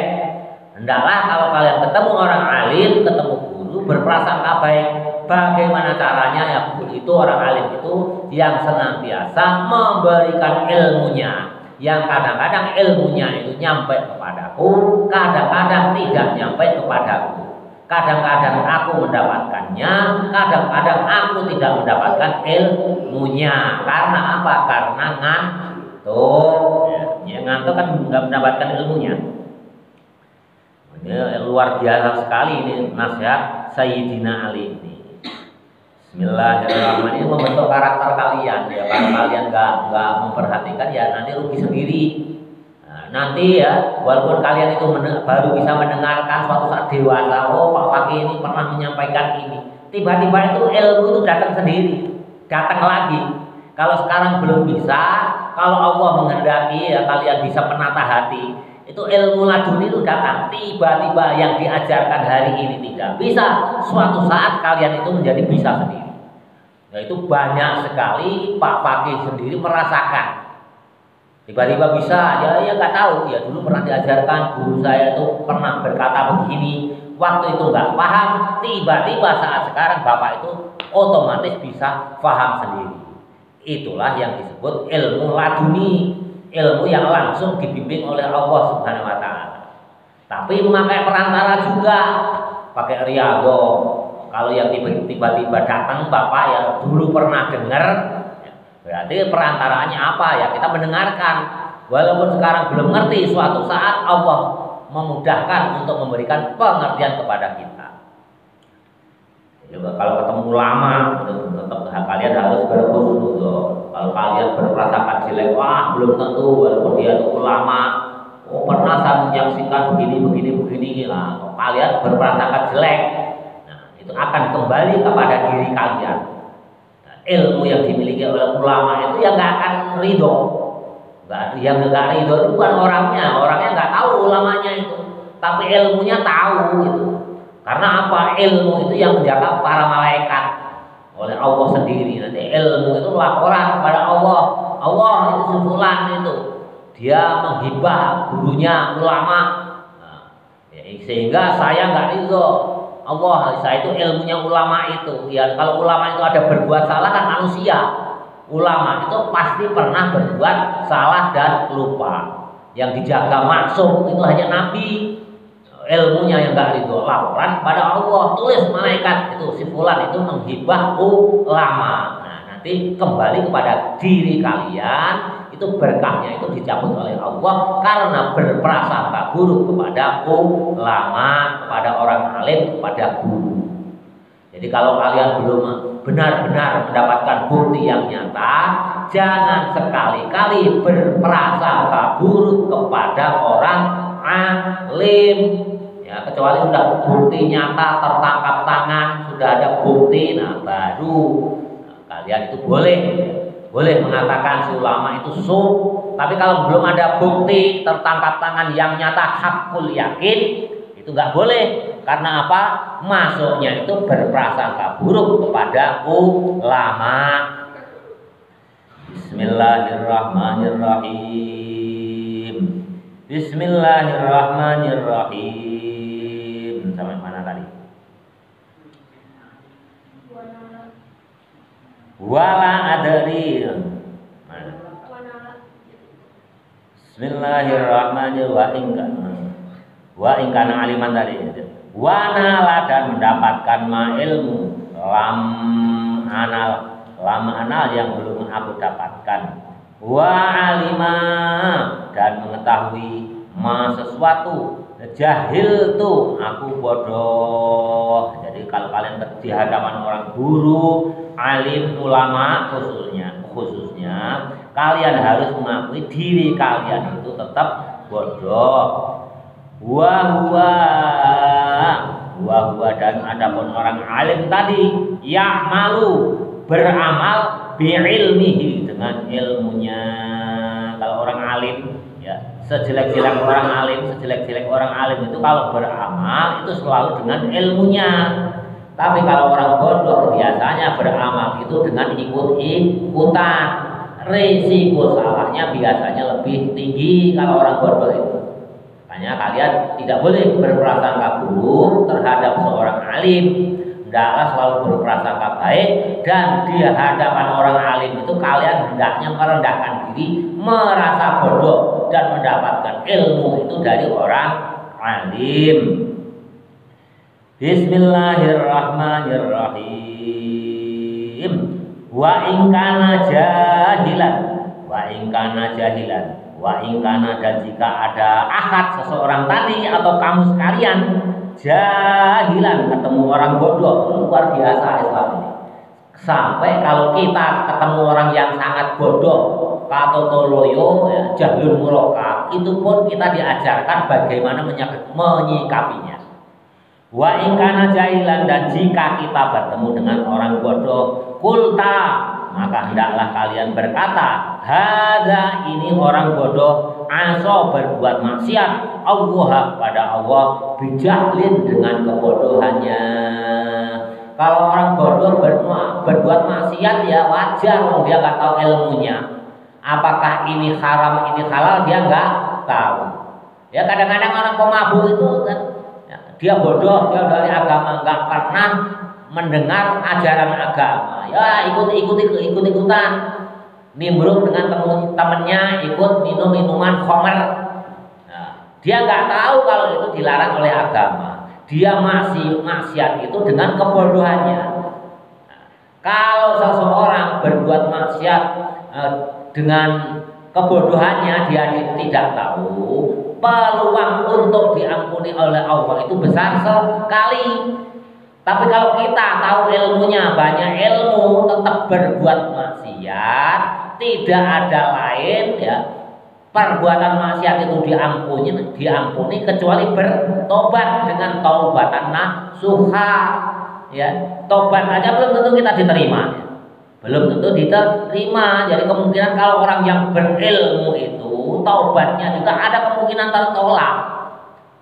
Hendaklah kalau kalian ketemu orang alim, ketemu guru, berprasangka baik. Bagaimana caranya? Ya itu orang alim itu yang senantiasa memberikan ilmunya, yang kadang-kadang ilmunya itu nyampe kepadaku, kadang-kadang tidak nyampe kepadaku. Kadang-kadang aku mendapatkannya, kadang-kadang aku tidak mendapatkan ilmunya. Karena apa? Karena ngantuk. Ya, ngantuk kan nggak mendapatkan ilmunya. Ini luar biasa sekali ini nasihat Sayyidina Ali ini. Bismillahirrahmanirrahim. Ini membentuk karakter kalian ya. Kalau kalian nggak memperhatikan ya nanti rugi sendiri. Nah, nanti ya walaupun kalian itu baru bisa mendengarkan suatu saat dewasa, oh Pak Fakih ini pernah menyampaikan ini, tiba-tiba itu ilmu itu datang sendiri, datang lagi. Kalau sekarang belum bisa, kalau Allah menghendaki ya kalian bisa menata hati, itu ilmu laduni itu datang tiba-tiba. Yang diajarkan hari ini tidak bisa, suatu saat kalian itu menjadi bisa sendiri. Yaitu banyak sekali Pak Fakih sendiri merasakan tiba-tiba bisa, ya nggak tahu, ya dulu pernah diajarkan guru saya itu pernah berkata begini, waktu itu nggak paham, tiba-tiba saat sekarang bapak itu otomatis bisa paham sendiri. Itulah yang disebut ilmu laduni, ilmu yang langsung dibimbing oleh Allah Subhanahu wa taala. Tapi memakai perantara juga, pakai riyadhah. Kalau yang tiba-tiba datang Bapak yang dulu pernah dengar, berarti perantaranya apa ya? Kita mendengarkan. Walaupun sekarang belum ngerti, suatu saat Allah memudahkan untuk memberikan pengertian kepada kita. Juga kalau ketemu ulama, tetap kalian harus berkhusus. Kalau kalian berprasangka jelek, wah belum tentu walaupun dia itu ulama. Oh pernah saya menyaksikan begini. Nah, kalian berprasangka jelek, nah itu akan kembali kepada diri kalian. Nah, ilmu yang dimiliki oleh ulama itu yang nggak akan ridho. Yang nggak ridho itu bukan orangnya nggak tahu ulamanya itu, tapi ilmunya tahu gitu. Karena apa? Ilmu itu yang menjaga para malaikat oleh Allah sendiri. Nanti ilmu itu laporan kepada Allah. Allah itu susulan itu, dia menghibah gurunya ulama. Nah, ya, sehingga saya nggak ridho. Allah, saya itu ilmunya ulama itu. Ya kalau ulama itu ada berbuat salah kan manusia. Ulama itu pasti pernah berbuat salah dan lupa. Yang dijaga maksum itu hanya Nabi. Ilmunya yang gak ridho, laporan pada Allah, tulis malaikat itu si fulan itu menghibah ulama. Nah nanti kembali kepada diri kalian, itu berkahnya itu dicabut oleh Allah karena berprasangka buruk kepada ulama, kepada orang alim, kepada guru. Jadi kalau kalian belum benar-benar mendapatkan bukti yang nyata, jangan sekali-kali berprasangka buruk kepada orang alim. Ya, kecuali sudah bukti nyata, tertangkap tangan, sudah ada bukti, nah baru kalian itu boleh mengatakan si ulama itu Tapi kalau belum ada bukti tertangkap tangan yang nyata hakul yakin, itu nggak boleh. Karena apa? Masuknya itu berprasangka buruk kepada ulama. Bismillahirrahmanirrahim. Bismillahirrahmanirrahim. Sampai mana tadi? Wala adri. Bismillahirrahmanirrahim. Wa in kana aliman tadi. Wa nala dan mendapatkan ma ilmu lam anal yang belum aku dapatkan. Wa alima dan mengetahui ma sesuatu jahil tuh aku bodoh. Jadi kalau kalian di hadapan orang guru, alim, ulama khususnya kalian harus mengakui diri kalian itu tetap bodoh. Wa huwa dan adapun orang alim tadi ya'malu beramal bi'ilmihi dengan ilmunya. Kalau orang alim ya sejelek-jelek orang alim itu kalau beramal itu selalu dengan ilmunya. Tapi kalau orang bodoh biasanya beramal itu dengan ikut-ikutan. Risiko salahnya biasanya lebih tinggi kalau orang bodoh itu. Makanya kalian tidak boleh berprasangka buruk terhadap seorang alim. Hendaklah selalu berprasangka baik, dan di hadapan orang alim itu kalian hendaknya merendahkan diri, merasa bodoh dan mendapatkan ilmu itu dari orang alim. Bismillahirrahmanirrahim. Wa in kana jahilan, wa in kana dan jika ada ahad seseorang tadi atau kamu sekalian jahilan ketemu orang bodoh, luar biasa Islam ini. Sampai kalau kita ketemu orang yang sangat bodoh, katotoloyo, ya, jahlun murokab, itu pun kita diajarkan bagaimana menyikapinya. Wa in kana jahilan dan jika kita bertemu dengan orang bodoh, kulta maka hendaklah kalian berkata, hadza ini orang bodoh aso berbuat maksiat Allah pada Allah bijahlin dengan kebodohannya. Kalau orang bodoh berbuat maksiat ya wajar, dia nggak tahu ilmunya. Apakah ini haram, ini halal, dia nggak tahu. Ya kadang-kadang orang pemabuk itu kan, ya, dia bodoh, dia dari agama, nggak pernah mendengar ajaran agama. Ya ikut-ikutan. nimbrung dengan temennya ikut minum minuman khamr. Nah, dia nggak tahu kalau itu dilarang oleh agama. Dia masih maksiat itu dengan kebodohannya. Nah, kalau seseorang berbuat maksiat dengan kebodohannya, dia tidak tahu, peluang untuk diampuni oleh Allah itu besar sekali. Tapi kalau kita tahu ilmunya, banyak ilmu, tetap berbuat maksiat, tidak ada lain ya perbuatan maksiat itu diampuni kecuali bertobat dengan taubatan nasuha. Ya, tobat aja belum tentu kita diterima. Ya. Belum tentu diterima. Jadi kemungkinan kalau orang yang berilmu itu taubatnya juga ada kemungkinan tertolak.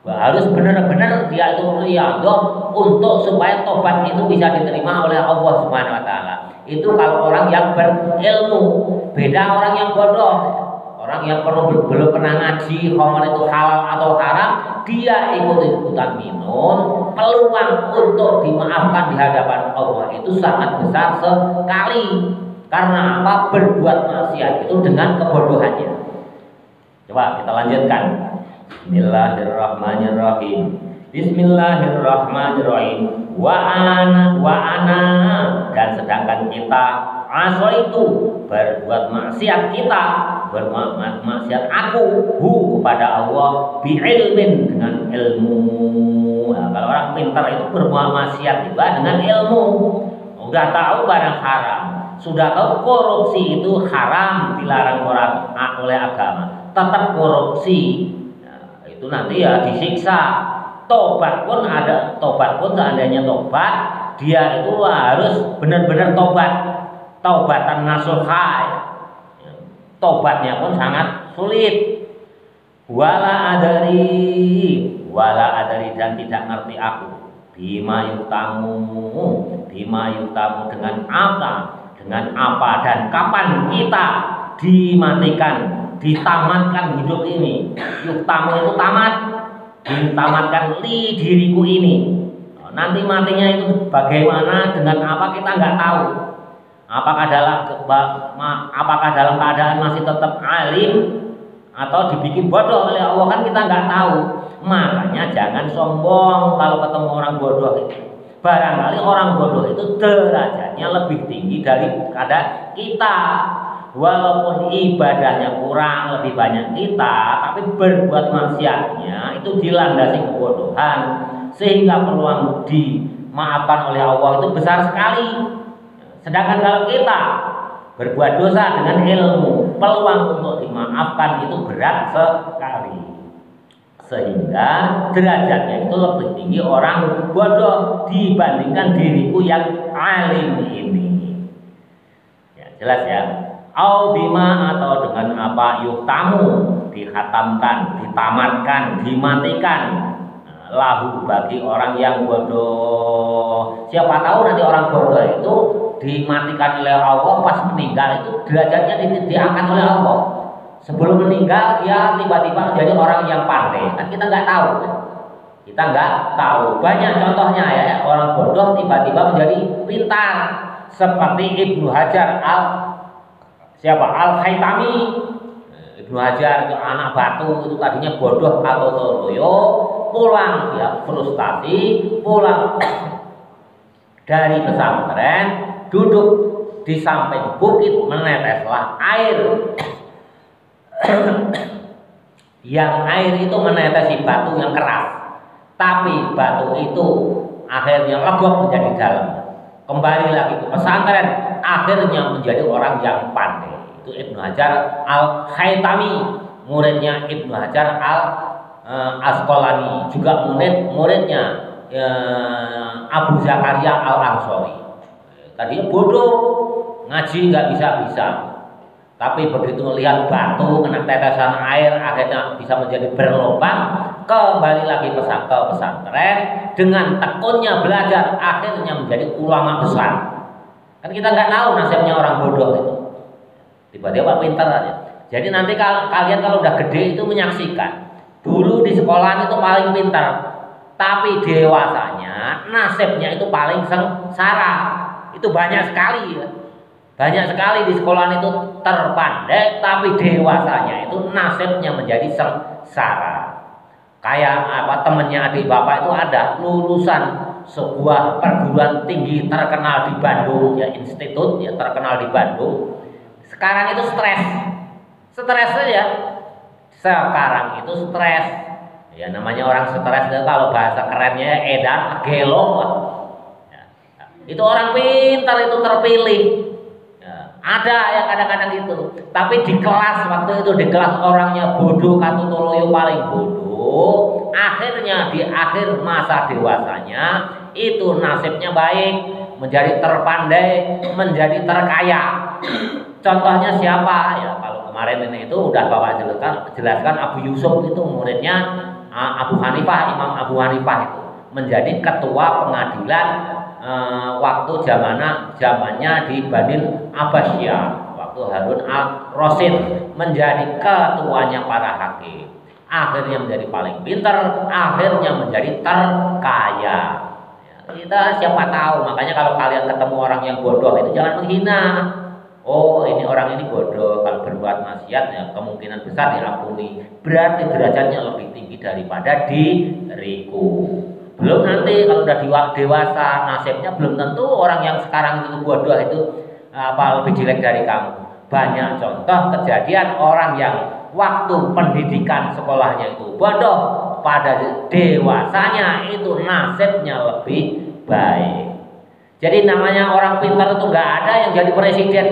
Harus benar-benar dia itu riyadhah untuk supaya tobat itu bisa diterima oleh Allah Subhanahu wa taala. Itu kalau orang yang berilmu. Beda orang yang bodoh. Orang yang belum pernah ngaji khamr itu halal atau haram, dia ikut-ikutan minum, peluang untuk dimaafkan di hadapan Allah itu sangat besar sekali. Karena apa? Berbuat maksiat itu dengan kebodohannya. Coba kita lanjutkan. Bismillahirrahmanirrahim. Bismillahirrahmanirrahim. Wa ana dan sedangkan kita itu berbuat maksiat, kita berbuat maksiat aku kepada Allah bi'ilmin dengan ilmu. Nah, kalau orang pintar itu berbuat maksiat juga dengan ilmu. Udah tahu barang haram, sudah tahu korupsi itu haram, dilarang orang oleh agama, tetap korupsi. Nah, itu nanti ya disiksa. Tobat pun seandainya tobat, dia itu harus benar-benar tobat. Taubatan nasuha. Tobatnya pun sangat sulit. Wala adari dan tidak ngerti aku. Bima yutamu dengan apa dan kapan kita dimatikan, ditamatkan hidup ini. Yutamu itu tamat, ditamatkan diriku ini. Nanti matinya itu bagaimana, dengan apa kita nggak tahu. Apakah dalam keadaan masih tetap alim atau dibikin bodoh oleh Allah, kan kita nggak tahu. Makanya jangan sombong kalau ketemu orang bodoh itu. Barangkali orang bodoh itu derajatnya lebih tinggi daripada kita. Walaupun ibadahnya kurang, lebih banyak kita, tapi berbuat maksiatnya itu dilandasi kebodohan, sehingga peluang dimaafkan oleh Allah itu besar sekali. Sedangkan kalau kita berbuat dosa dengan ilmu, peluang untuk dimaafkan itu berat sekali. Sehingga derajatnya itu lebih tinggi orang bodoh dibandingkan diriku yang alim ini. Ya, jelas ya. Au bima atau dengan apa yuktamu, dikhatamkan, ditamatkan, dimatikan. Lahu bagi orang yang bodoh. Siapa tahu nanti orang bodoh itu dimatikan oleh Allah, pas meninggal itu derajatnya diangkat oleh Allah. Sebelum meninggal dia tiba-tiba menjadi orang yang pandai. Kan kita nggak tahu. Kita nggak tahu. Banyak contohnya ya, orang bodoh tiba-tiba menjadi pintar. Seperti Ibnu Hajar Al-Haytami. Ibnu Hajar itu anak batu, itu tadinya bodoh atau toloyo, pulang ya frustasi, pulang dari pesantren, duduk di samping bukit, meneteslah air. Yang air itu menetesi batu yang keras, tapi batu itu akhirnya legok menjadi dalam. Kembali lagi ke pesantren, akhirnya menjadi orang yang pandai. Itu Ibnu Hajar Al-Haytami, muridnya Ibnu Hajar Al-Asqalani, juga muridnya Abu Zakaria Al-Ansori. Tadinya bodoh, ngaji nggak bisa-bisa, tapi begitu melihat batu kena tetesan air, akhirnya bisa menjadi berlubang. Kembali lagi ke pesantren, dengan tekunnya belajar, akhirnya menjadi ulama besar. Kan kita nggak tahu nasibnya orang bodoh itu, tiba-tiba pintar aja. Jadi nanti kalian kalau udah gede itu menyaksikan, dulu di sekolah itu paling pintar, tapi dewasanya nasibnya itu paling sengsara. Itu banyak sekali ya. Banyak sekali di sekolah itu terpandai, tapi dewasanya itu nasibnya menjadi sengsara. Kayak apa, temennya adik bapak itu ada lulusan sebuah perguruan tinggi terkenal di Bandung, ya institut ya terkenal di Bandung. Sekarang itu stres saja. Sekarang itu stres. Ya namanya orang stres itu kalau bahasa kerennya edan, gelo lah. Ya, itu orang pintar itu terpilih. Ada yang kadang-kadang gitu. Tapi di kelas waktu itu di kelas orangnya bodoh, katutoloyo paling bodoh. Akhirnya di akhir masa dewasanya itu nasibnya baik, menjadi terpandai, menjadi terkaya. Contohnya siapa? Ya kalau kemarin ini itu udah Bapak jelaskan Abu Yusuf itu muridnya Abu Hanifah, Imam Abu Hanifah itu menjadi ketua pengadilan waktu zamannya di Banil Abbasiyah, waktu Harun al-Rasyid menjadi ketuanya para hakim. Akhirnya menjadi paling pintar, akhirnya menjadi terkaya. Ya, kita siapa tahu, makanya kalau kalian ketemu orang yang bodoh itu jangan menghina. Oh ini orang ini bodoh, kalau berbuat maksiat ya kemungkinan besar diampuni. Berarti derajatnya lebih tinggi daripada diriku. Belum nanti kalau udah dewasa nasibnya belum tentu orang yang sekarang itu bodoh itu lebih jelek dari kamu. Banyak contoh kejadian orang yang waktu pendidikan sekolahnya itu bodoh, pada dewasanya itu nasibnya lebih baik. Jadi namanya orang pintar itu nggak ada yang jadi presiden.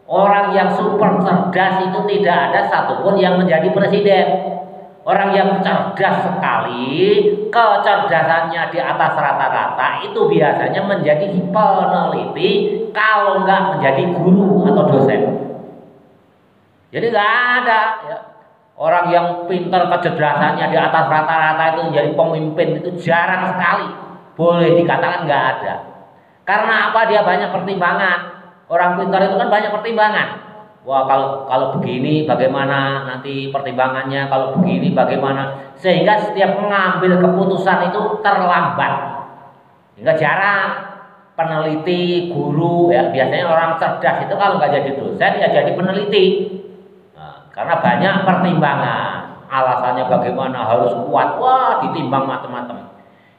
Orang yang super cerdas itu tidak ada satupun yang menjadi presiden. Orang yang cerdas sekali, kecerdasannya di atas rata-rata itu biasanya menjadi peneliti, kalau enggak menjadi guru atau dosen. Jadi enggak ada ya. Orang yang pintar kecerdasannya di atas rata-rata itu menjadi pemimpin itu jarang sekali. Boleh dikatakan enggak ada. Karena apa? Dia banyak pertimbangan. Orang pintar itu kan banyak pertimbangan. Wah kalau begini bagaimana nanti pertimbangannya, kalau begini bagaimana, sehingga setiap mengambil keputusan itu terlambat. Hingga jarang peneliti, guru ya biasanya orang cerdas itu kalau nggak jadi dosen ya jadi peneliti. Nah, karena banyak pertimbangan, alasannya bagaimana harus kuat, wah ditimbang macam-macam.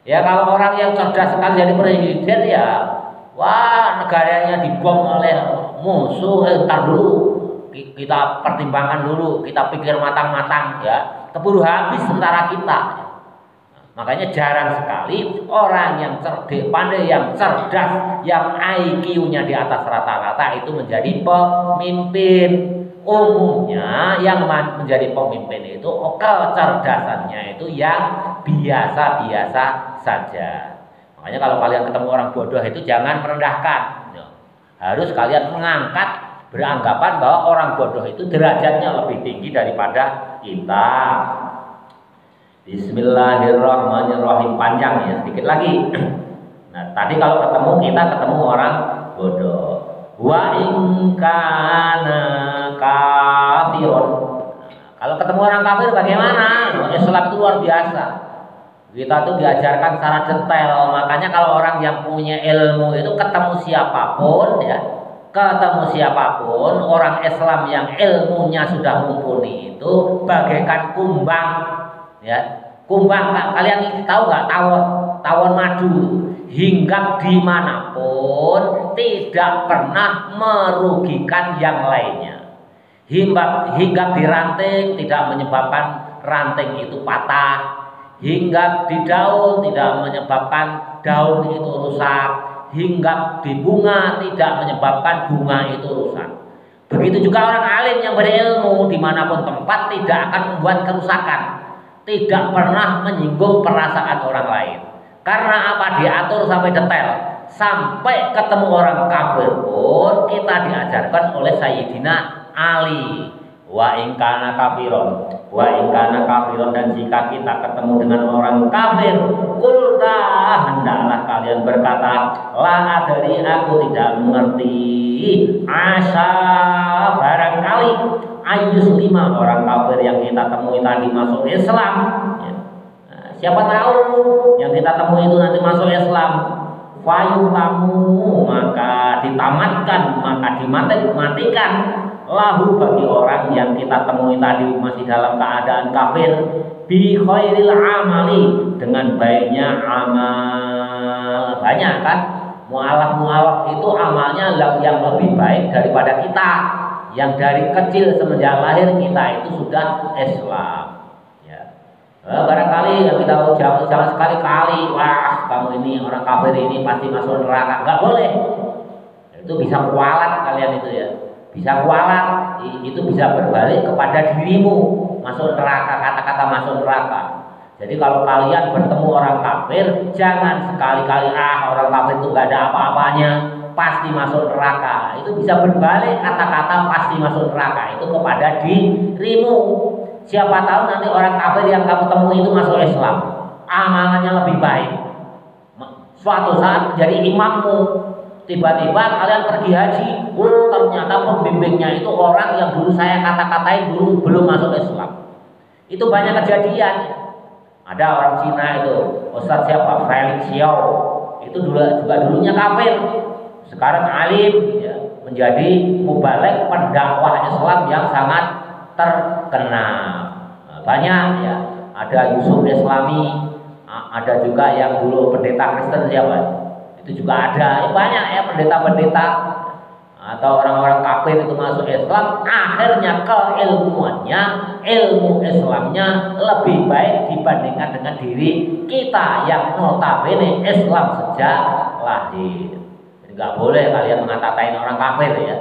Ya kalau orang yang cerdas sekali jadi presiden ya, wah negaranya dibom oleh musuh, entar dulu kita pertimbangkan dulu, kita pikir matang-matang ya, keburu habis tentara kita. Makanya jarang sekali orang yang cerdik, pandai, yang cerdas, yang IQ-nya di atas rata-rata itu menjadi pemimpin. Umumnya yang menjadi pemimpin itu kecerdasannya itu yang biasa-biasa saja. Makanya kalau kalian ketemu orang bodoh itu jangan merendahkan. Harus kalian mengangkat, beranggapan bahwa orang bodoh itu derajatnya lebih tinggi daripada kita. Bismillahirrahmanirrahim, panjang ya sedikit lagi. Nah tadi kalau kita ketemu orang bodoh. Wa in kana kafirun. Kalau ketemu orang kafir bagaimana? Islam itu luar biasa. Kita tuh diajarkan secara detail. Makanya kalau orang yang punya ilmu itu ketemu siapapun ya, orang Islam yang ilmunya sudah mumpuni itu bagaikan kumbang ya. Kumbang kalian tahu nggak tawon madu hinggap dimanapun tidak pernah merugikan yang lainnya. Hinggap di ranting tidak menyebabkan ranting itu patah. Hinggap di daun tidak menyebabkan daun itu rusak. Hinggap di bunga tidak menyebabkan bunga itu rusak. Begitu juga orang alim yang berilmu dimanapun tempat tidak akan membuat kerusakan, tidak pernah menyinggung perasaan orang lain. Karena apa? Diatur sampai detail. Sampai ketemu orang kafir pun kita diajarkan oleh Sayyidina Ali. Wa in kana kafiron, dan jika kita ketemu dengan orang kafir, kulta hendaklah kalian berkata, la adri, aku tidak mengerti, asa barangkali ayus 5 orang kafir yang kita temui tadi masuk Islam ya. Nah, siapa tahu yang kita temui itu nanti masuk Islam. fayutamu maka ditamatkan, maka dimatikan lahu bagi orang yang kita temui tadi masih dalam keadaan kafir bi khairil amali dengan baiknya amal. Banyak kan mualaf itu amalnya yang lebih baik daripada kita yang dari kecil semenjak lahir kita itu sudah Islam ya. Barangkali yang kita jangan sekali-kali wah kamu ini orang kafir ini pasti masuk neraka, nggak boleh. Itu bisa kualat kalian itu ya, bisa kualat, itu bisa berbalik kepada dirimu masuk neraka, kata-kata masuk neraka. Jadi kalau kalian bertemu orang kafir jangan sekali-kali orang kafir itu nggak ada apa-apanya pasti masuk neraka. Itu bisa berbalik kata-kata pasti masuk neraka itu kepada dirimu. Siapa tahu nanti orang kafir yang kamu temui itu masuk Islam, amalannya lebih baik, suatu saat menjadi imammu. Tiba-tiba kalian pergi haji, ternyata pembimbingnya itu orang yang dulu saya kata-katain dulu belum masuk Islam. Itu banyak kejadian. Ada orang Cina itu, Ustadz siapa? Felix Xiao. Itu juga dulunya kafir. Sekarang alim ya, menjadi mubalek pendakwah Islam yang sangat terkenal. Banyak ya. Ada Yusuf Islami, ada juga yang dulu pendeta Kristen siapa? Itu juga ada, banyak ya pendeta-pendeta atau orang-orang kafir itu masuk Islam, akhirnya keilmuannya, ilmu Islamnya lebih baik dibandingkan dengan diri kita yang notabene Islam sejak lahir. Jadi nggak boleh kalian mengata-ngatain orang kafir ya.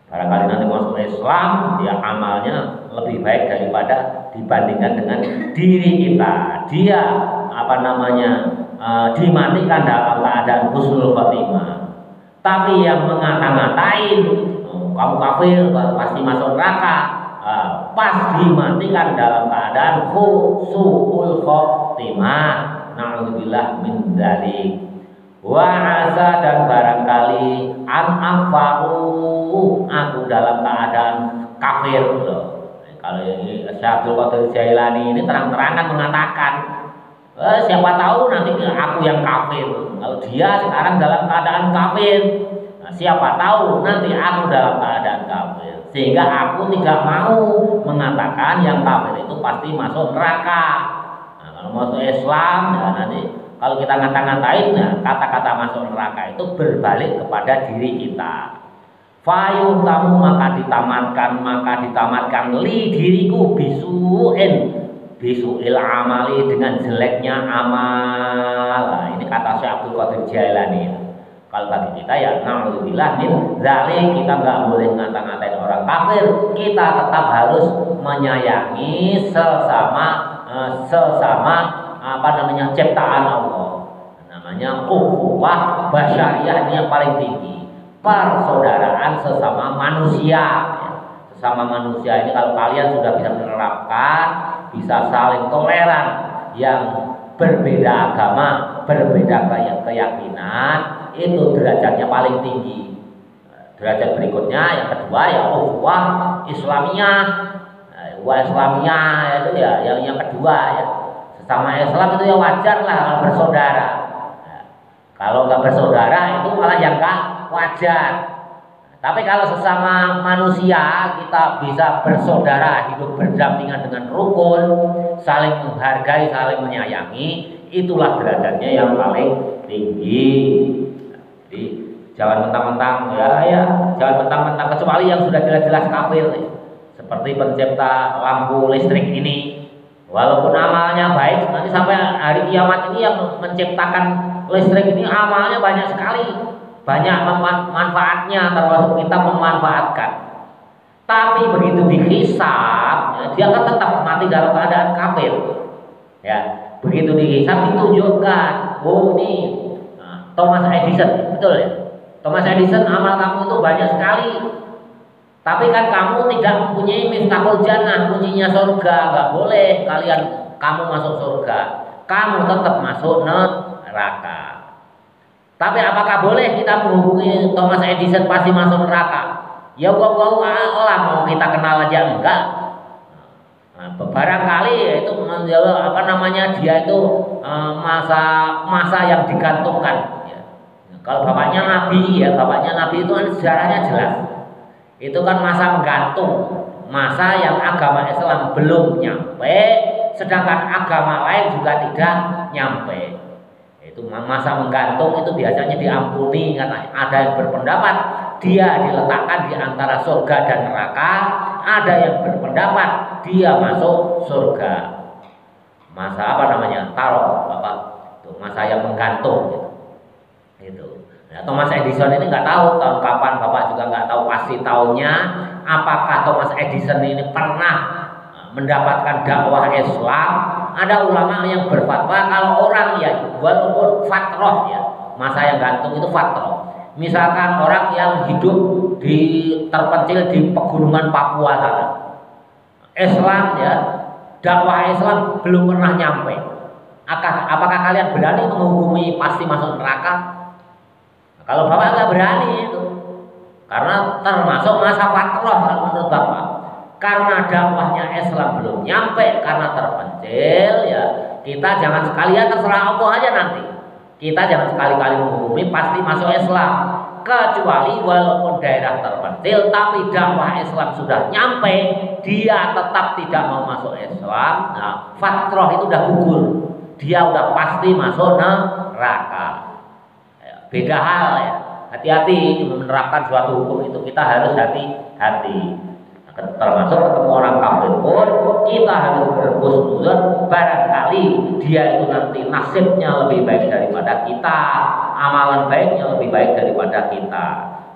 Barangkali nanti masuk Islam, dia amalnya lebih baik daripada dibandingkan dengan diri kita. Dia dimatikan dalam keadaan husnul khotimah. Tapi yang mengata-ngatain kamu kafir pasti masuk neraka, pas dimatikan dalam keadaan husnul khotimah. Na'udzubillah min dzalik. Wa asa dan barangkali an aku dalam keadaan kafir loh. Kalau ini Syaikhul Qadir Jailani ini terang-terangan mengatakan siapa tahu nanti aku yang kafir. Kalau dia sekarang dalam keadaan kafir, siapa tahu nanti aku dalam keadaan kafir. Sehingga aku tidak mau mengatakan yang kafir itu pasti masuk neraka. Nah, kalau masuk Islam ya nanti kalau kita ngata-ngatain ya, kata-kata masuk neraka itu berbalik kepada diri kita. Fayuh kamu maka ditamatkan li diriku bisu'il amali dengan jeleknya amal. Nah, ini kata Syekh Abdul Qadir Jailani. Kalau bagi kita ya na'udzubillah min dzalik, kita nggak boleh ngata-ngatain orang kafir. Kita tetap harus menyayangi sesama ciptaan Allah. Namanya ukhuwah basyariyah, ini yang paling tinggi. Persaudaraan sesama manusia. Sesama manusia ini kalau kalian sudah bisa menerapkan, bisa saling toleran, yang berbeda agama, berbeda keyakinan, itu derajatnya paling tinggi. Derajat berikutnya yang kedua ya ukhuwah Islamiyah. Ukhuwah Islamiyah itu ya yang kedua ya. Sesama Islam itu ya wajar lah kalau bersaudara. Kalau nggak bersaudara itu malah yang nggak wajar. Tapi kalau sesama manusia kita bisa bersaudara, hidup berdampingan dengan rukun, saling menghargai, saling menyayangi, itulah derajatnya yang paling tinggi. Jadi jangan mentang-mentang jangan mentang-mentang, kecuali yang sudah jelas-jelas kafir, seperti pencipta lampu listrik ini. Walaupun amalnya baik, nanti sampai hari kiamat ini yang menciptakan listrik ini amalnya banyak sekali, banyak manfaatnya, termasuk kita memanfaatkan. Tapi begitu dihisab, dia akan tetap mati dalam keadaan kafir. Ya, begitu dihisab ditunjukkan, oh ini Thomas Edison, betul ya? Thomas Edison amal kamu itu banyak sekali. Tapi kan kamu tidak mempunyai miftahul jannah, kuncinya surga. Gak boleh kamu masuk surga. Kamu tetap masuk neraka. Tapi apakah boleh kita menghubungi Thomas Edison pasti masuk neraka? Ya wallahu a'lam, mau kita kenal aja enggak. Nah, barangkali itu menjawab apa namanya dia itu masa yang digantungkan. Ya. Kalau bapaknya Nabi, ya bapaknya Nabi itu kan sejarahnya jelas. Itu kan masa menggantung, masa yang agama Islam belum nyampe, sedangkan agama lain juga tidak nyampe. Itu masa menggantung itu biasanya diampuni karena ada yang berpendapat dia diletakkan di antara surga dan neraka, ada yang berpendapat dia masuk surga. Masa apa namanya? Taruh apa? Itu masa yang menggantung gitu. Itu. Thomas Edison ini nggak tahu tahun kapan, Bapak juga nggak tahu pasti tahunnya. Apakah Thomas Edison ini pernah mendapatkan dakwah Islam? Ada ulama yang berfatwa kalau orang ya walaupun fatroh ya, masa yang gantung itu fatroh. Misalkan orang yang hidup terpencil di pegunungan Papua sana, Islam ya, dakwah Islam belum pernah nyampe. Apakah kalian berani menghukumi pasti masuk neraka? Kalau Bapak nggak berani itu, karena termasuk masa fatroh kalau menurut Bapak. Karena dakwahnya Islam belum nyampe, karena terpencil ya, kita jangan sekalian terserah Allah aja nanti. Kita jangan sekali-kali menghukumi pasti masuk Islam, kecuali walaupun daerah terpencil tapi dakwah Islam sudah nyampe, dia tetap tidak mau masuk Islam. Nah, fatroh itu udah gugur, dia udah pasti masuk neraka. Beda hal ya, hati-hati menerapkan suatu hukum itu, kita harus hati-hati. Termasuk ketemu orang kafir pun kita harus berhusnuzon, barangkali dia itu nanti nasibnya lebih baik daripada kita, amalan baiknya lebih baik daripada kita.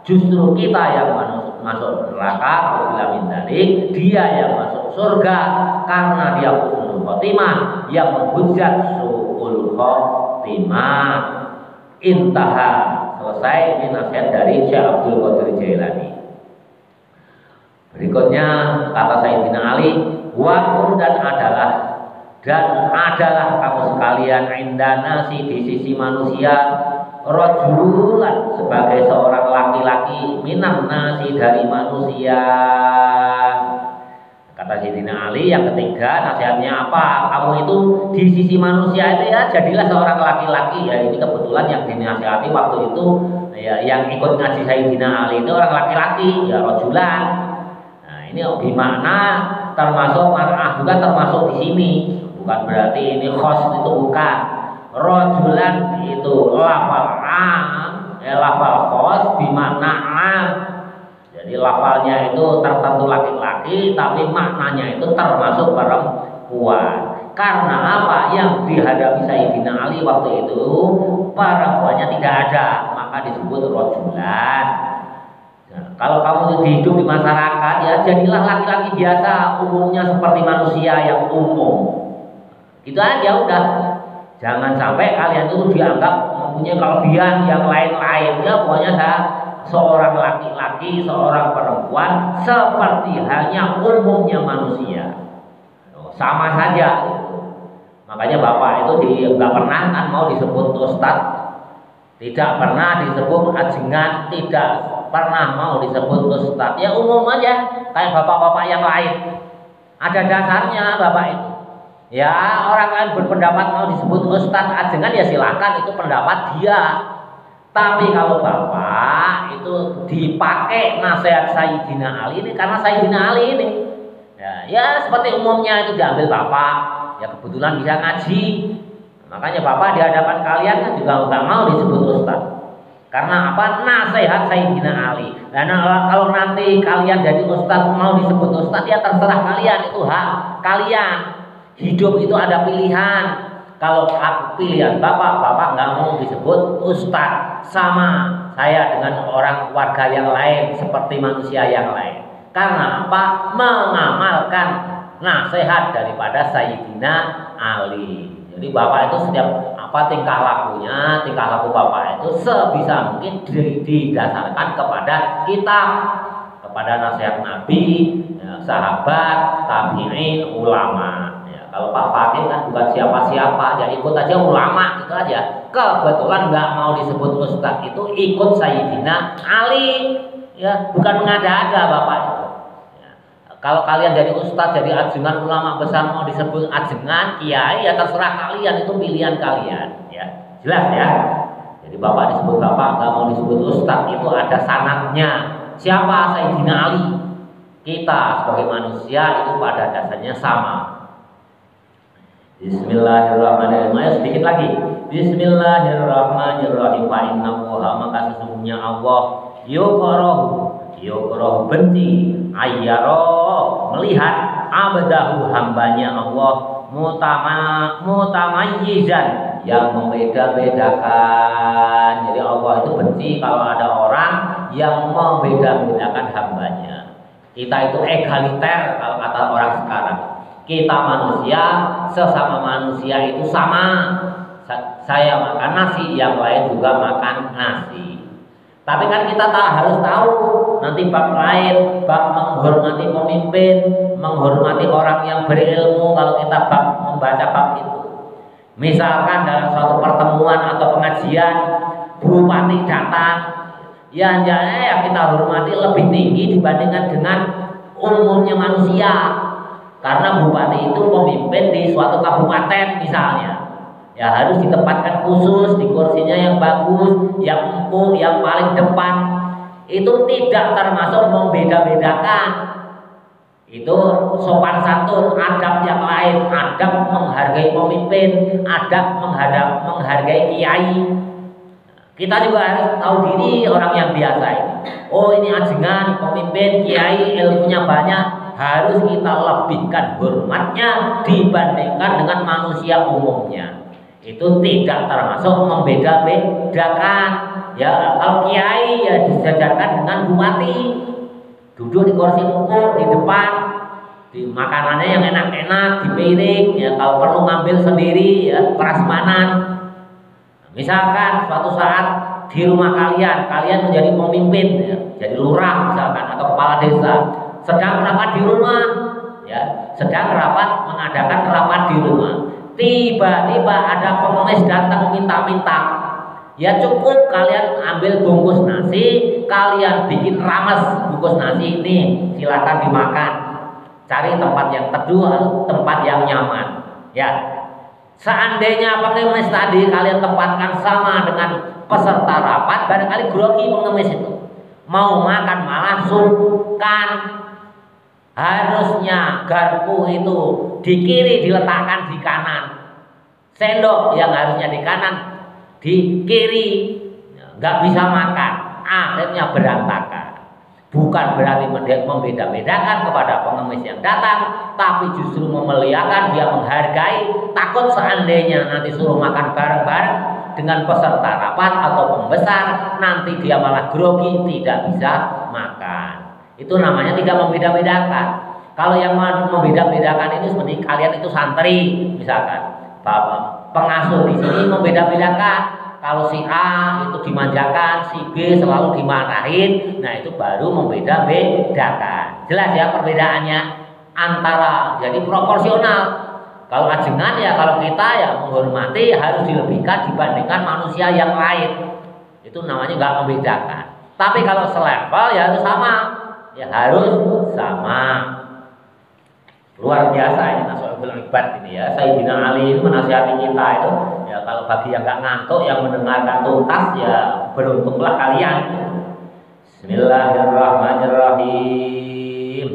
Justru kita yang masuk neraka, apabila min dzalik, dia yang masuk surga karena dia husnul khotimah, yang menghujat su'ul khotimah. Intaha, selesai. Ini nasihat dari Syekh Abdul Qadir Jailani. Berikutnya kata Sayyidina Ali, wakun dan adalah kamu sekalian indana di sisi manusia rajulan sebagai seorang laki-laki minan nasi dari manusia. Kata Sayyidina Ali yang ketiga nasihatnya apa? Kamu itu di sisi manusia itu ya jadilah seorang laki-laki ya. Ini kebetulan yang dinasihati waktu itu ya, yang ikut ngaji Sayyidina Ali itu orang laki-laki ya, rajulan. Nah, ini gimana termasuk mar'ah juga termasuk di sini. Bukan berarti ini khos itu bukan. Rajulan itu lafal am, lafal khos bimakna am. Jadi lafalnya itu tertentu laki-laki, tapi maknanya itu termasuk perempuan. Karena apa? Yang dihadapi Sayyidina Ali waktu itu perempuannya tidak ada, maka disebut rajulan. Nah, kalau kamu hidup di masyarakat ya jadilah laki-laki biasa, umumnya seperti manusia yang umum. Gitu aja udah. Jangan sampai kalian itu dianggap mempunyai kelebihan yang lain-lain. Ya pokoknya saya seorang laki-laki, seorang perempuan seperti halnya umumnya manusia, sama saja. Makanya bapak itu nggak pernah kan mau disebut ustadz, tidak pernah disebut ajengan, tidak pernah mau disebut ustadz. Ya umum aja kayak bapak-bapak yang lain. Ada dasarnya bapak itu. Ya orang lain berpendapat mau disebut ustadz ajengan ya silakan, itu pendapat dia. Tapi kalau bapak itu dipakai nasihat Sayyidina Ali ini karena Sayyidina Ali ini ya seperti umumnya itu diambil bapak ya kebetulan bisa ngaji, makanya bapak di hadapan kalian kan juga nggak mau disebut ustaz karena apa? Nasihat Sayyidina Ali. Nah kalau nanti kalian jadi ustaz mau disebut ustaz ya terserah kalian, itu hak kalian. Hidup itu ada pilihan. Kalau aku pilihan bapak nggak mau disebut ustaz, sama saya dengan orang warga yang lain seperti manusia yang lain. Karena apa? Mengamalkan nasihat daripada Sayyidina Ali. Jadi bapak itu setiap apa tingkah laku bapak itu sebisa mungkin didasarkan kepada kitab, kepada nasihat Nabi, ya, sahabat, tabi'in, ulama. Kalau Pak Fakih kan bukan siapa-siapa, ya ikut aja ulama itu aja. Kebetulan nggak mau disebut ustaz itu ikut Sayyidina Ali, ya bukan mengada-ada bapak itu. Ya. Kalau kalian jadi ustadz, jadi ajengan, ulama besar, mau disebut ajengan, kiai, ya terserah kalian, itu pilihan kalian, ya jelas ya. Jadi bapak disebut bapak, nggak mau disebut ustadz, itu ada sanadnya. Siapa? Sayyidina Ali. Kita sebagai manusia itu pada dasarnya sama. Bismillahirrahmanirrahim. Ayo sedikit lagi. Bismillahirrahmanirrahim. Fa innallaha, maka sesungguhnya Allah yuqrahu benci, ayyara melihat abdahu hambanya Allah mutamayyizan yang membeda-bedakan. Jadi Allah itu benci kalau ada orang yang membeda-bedakan hambanya. Kita itu egaliter kalau kata orang sekarang. Kita manusia, sesama manusia itu sama. Saya makan nasi, yang lain juga makan nasi. Tapi kan kita harus tahu nanti bab lain, bab menghormati pemimpin, menghormati orang yang berilmu. Kalau kita membaca bab itu, misalkan dalam suatu pertemuan atau pengajian, bupati datang, ya kita hormati lebih tinggi dibandingkan dengan umumnya manusia. Karena bupati itu pemimpin di suatu kabupaten misalnya, ya harus ditempatkan khusus di kursinya yang bagus, yang empuk, yang paling depan. Itu tidak termasuk membeda-bedakan. Itu sopan santun, adab yang lain, adab menghargai pemimpin, adab menghargai kiai. Kita juga harus tahu diri orang yang biasa ini. Oh, ini ajengan, pemimpin, kiai, ilmunya banyak. Harus kita lebihkan hormatnya dibandingkan dengan manusia umumnya. Itu tidak termasuk membeda-bedakan. Ya, kalau kiai ya disejajarkan dengan bupati, duduk di kursi empuk di depan, di makanannya yang enak-enak, di piring. Ya, kalau perlu ngambil sendiri, ya prasmanan. Misalkan suatu saat di rumah kalian menjadi pemimpin, ya, jadi lurah misalkan atau kepala desa, sedang rapat di rumah, ya, sedang mengadakan rapat di rumah. Tiba-tiba ada pengemis datang minta-minta. Ya cukup kalian ambil bungkus nasi, kalian bikin rames bungkus nasi ini, silakan dimakan. Cari tempat yang teduh, tempat yang nyaman. Ya, seandainya pengemis tadi kalian tempatkan sama dengan peserta rapat, barangkali grogi pengemis itu. Mau makan malah sungkan. Harusnya garpu itu di kiri diletakkan di kanan, sendok yang harusnya di kanan di kiri, nggak bisa makan, akhirnya berantakan. Bukan berarti membeda-bedakan kepada pengemis yang datang, tapi justru memuliakan, dia menghargai. Takut seandainya nanti suruh makan bareng-bareng dengan peserta rapat atau pembesar, nanti dia malah grogi, tidak bisa makan. Itu namanya tidak membeda-bedakan. Kalau yang membeda-bedakan itu seperti kalian itu santri, misalkan pengasuh di sini membeda-bedakan. Kalau si A itu dimanjakan, si B selalu dimarahin, nah itu baru membeda-bedakan. Jelas ya perbedaannya antara, jadi proporsional. Kalau ajengan ya, kalau kita ya menghormati harus dilebihkan dibandingkan manusia yang lain. Itu namanya nggak membedakan. Tapi kalau selevel ya harus sama. Ya harus sama. Luar biasa ini Nasuhul Ibad ini ya. Sayyidina Ali itu menasihati kita itu. Ya kalau bagi yang nggak ngantuk, yang mendengarkan tuntas, ya beruntunglah kalian. Bismillahirrahmanirrahim.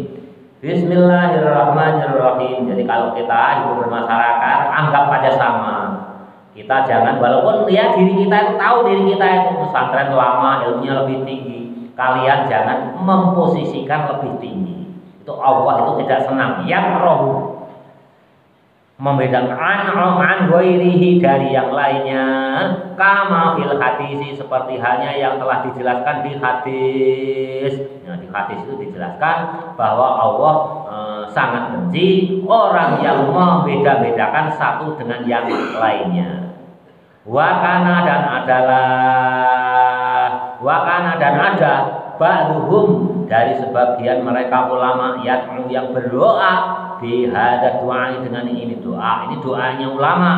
Bismillahirrahmanirrahim. Jadi kalau kita hidup bermasyarakat, anggap aja sama. Kita jangan, walaupun ya diri kita itu tahu diri kita itu pesantren lama, ilmunya lebih tinggi. Kalian jangan memposisikan lebih tinggi. Itu Allah itu tidak senang. Yang roh membedakan an ghairihi dari yang lainnya, kama fil hadis, seperti halnya yang telah dijelaskan di hadis. Nah, di hadis itu dijelaskan bahwa Allah sangat benci orang yang membeda-bedakan satu dengan yang lainnya. Wakana dan ada ba'duhum dari sebagian mereka ulama yang berdoa bihada doa dengan ini doa. Ini doanya ulama.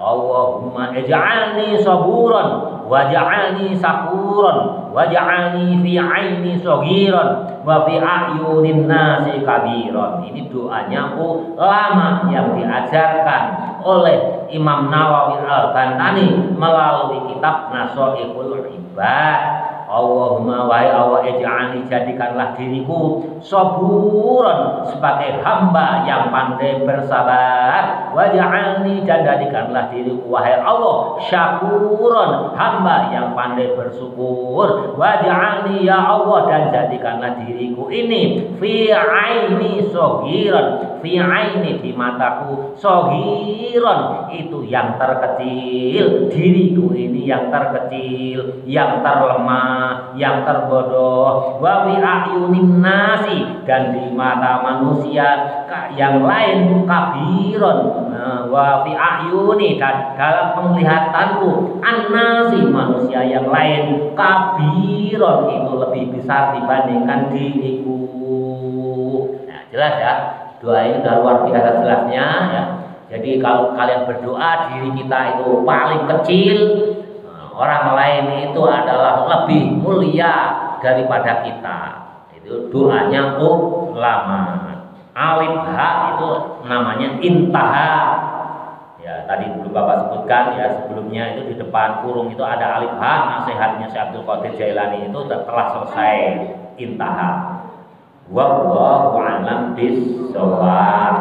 Allahumma ij'alni saburan waj'alni sakuran waj'alni fi aini shaghiran wa fi a'yunin nasi kabiran. Ini doanya ulama yang diajarkan oleh Imam Nawawi Al-Bantani melalui kitab Nashaihul Ibad. Allahumma wahai Allah, ij'alni jadikanlah diriku saburan sebagai hamba yang pandai bersabar, waj'alni dan jadikanlah diriku wahai Allah syakuran hamba yang pandai bersyukur, waj'alni ya Allah dan jadikanlah diriku ini fi aini shaghiran, fi aini di mataku, shaghiran itu yang terkecil, diriku ini yang terkecil, yang terlemah, yang terbodoh, wa fi a'yunin nasi dan di mata manusia yang lain kabiron, wa fi a'yuni dan dalam penglihatanku an-nasi manusia yang lain kabiron itu lebih besar dibandingkan diriku. Nah, jelas ya, doa ini sudah luar biasa jelasnya ya. Jadi kalau kalian berdoa diri kita itu paling kecil, orang lain itu adalah lebih mulia daripada kita. Itu doanya ulama. Alif ha itu namanya intaha. Ya, tadi belum Bapak sebutkan ya, sebelumnya itu di depan kurung itu ada alif ha, nasihatnya Syekh Abdul Qadir Jailani itu telah selesai intaha. Wallahu a'lam bishawab.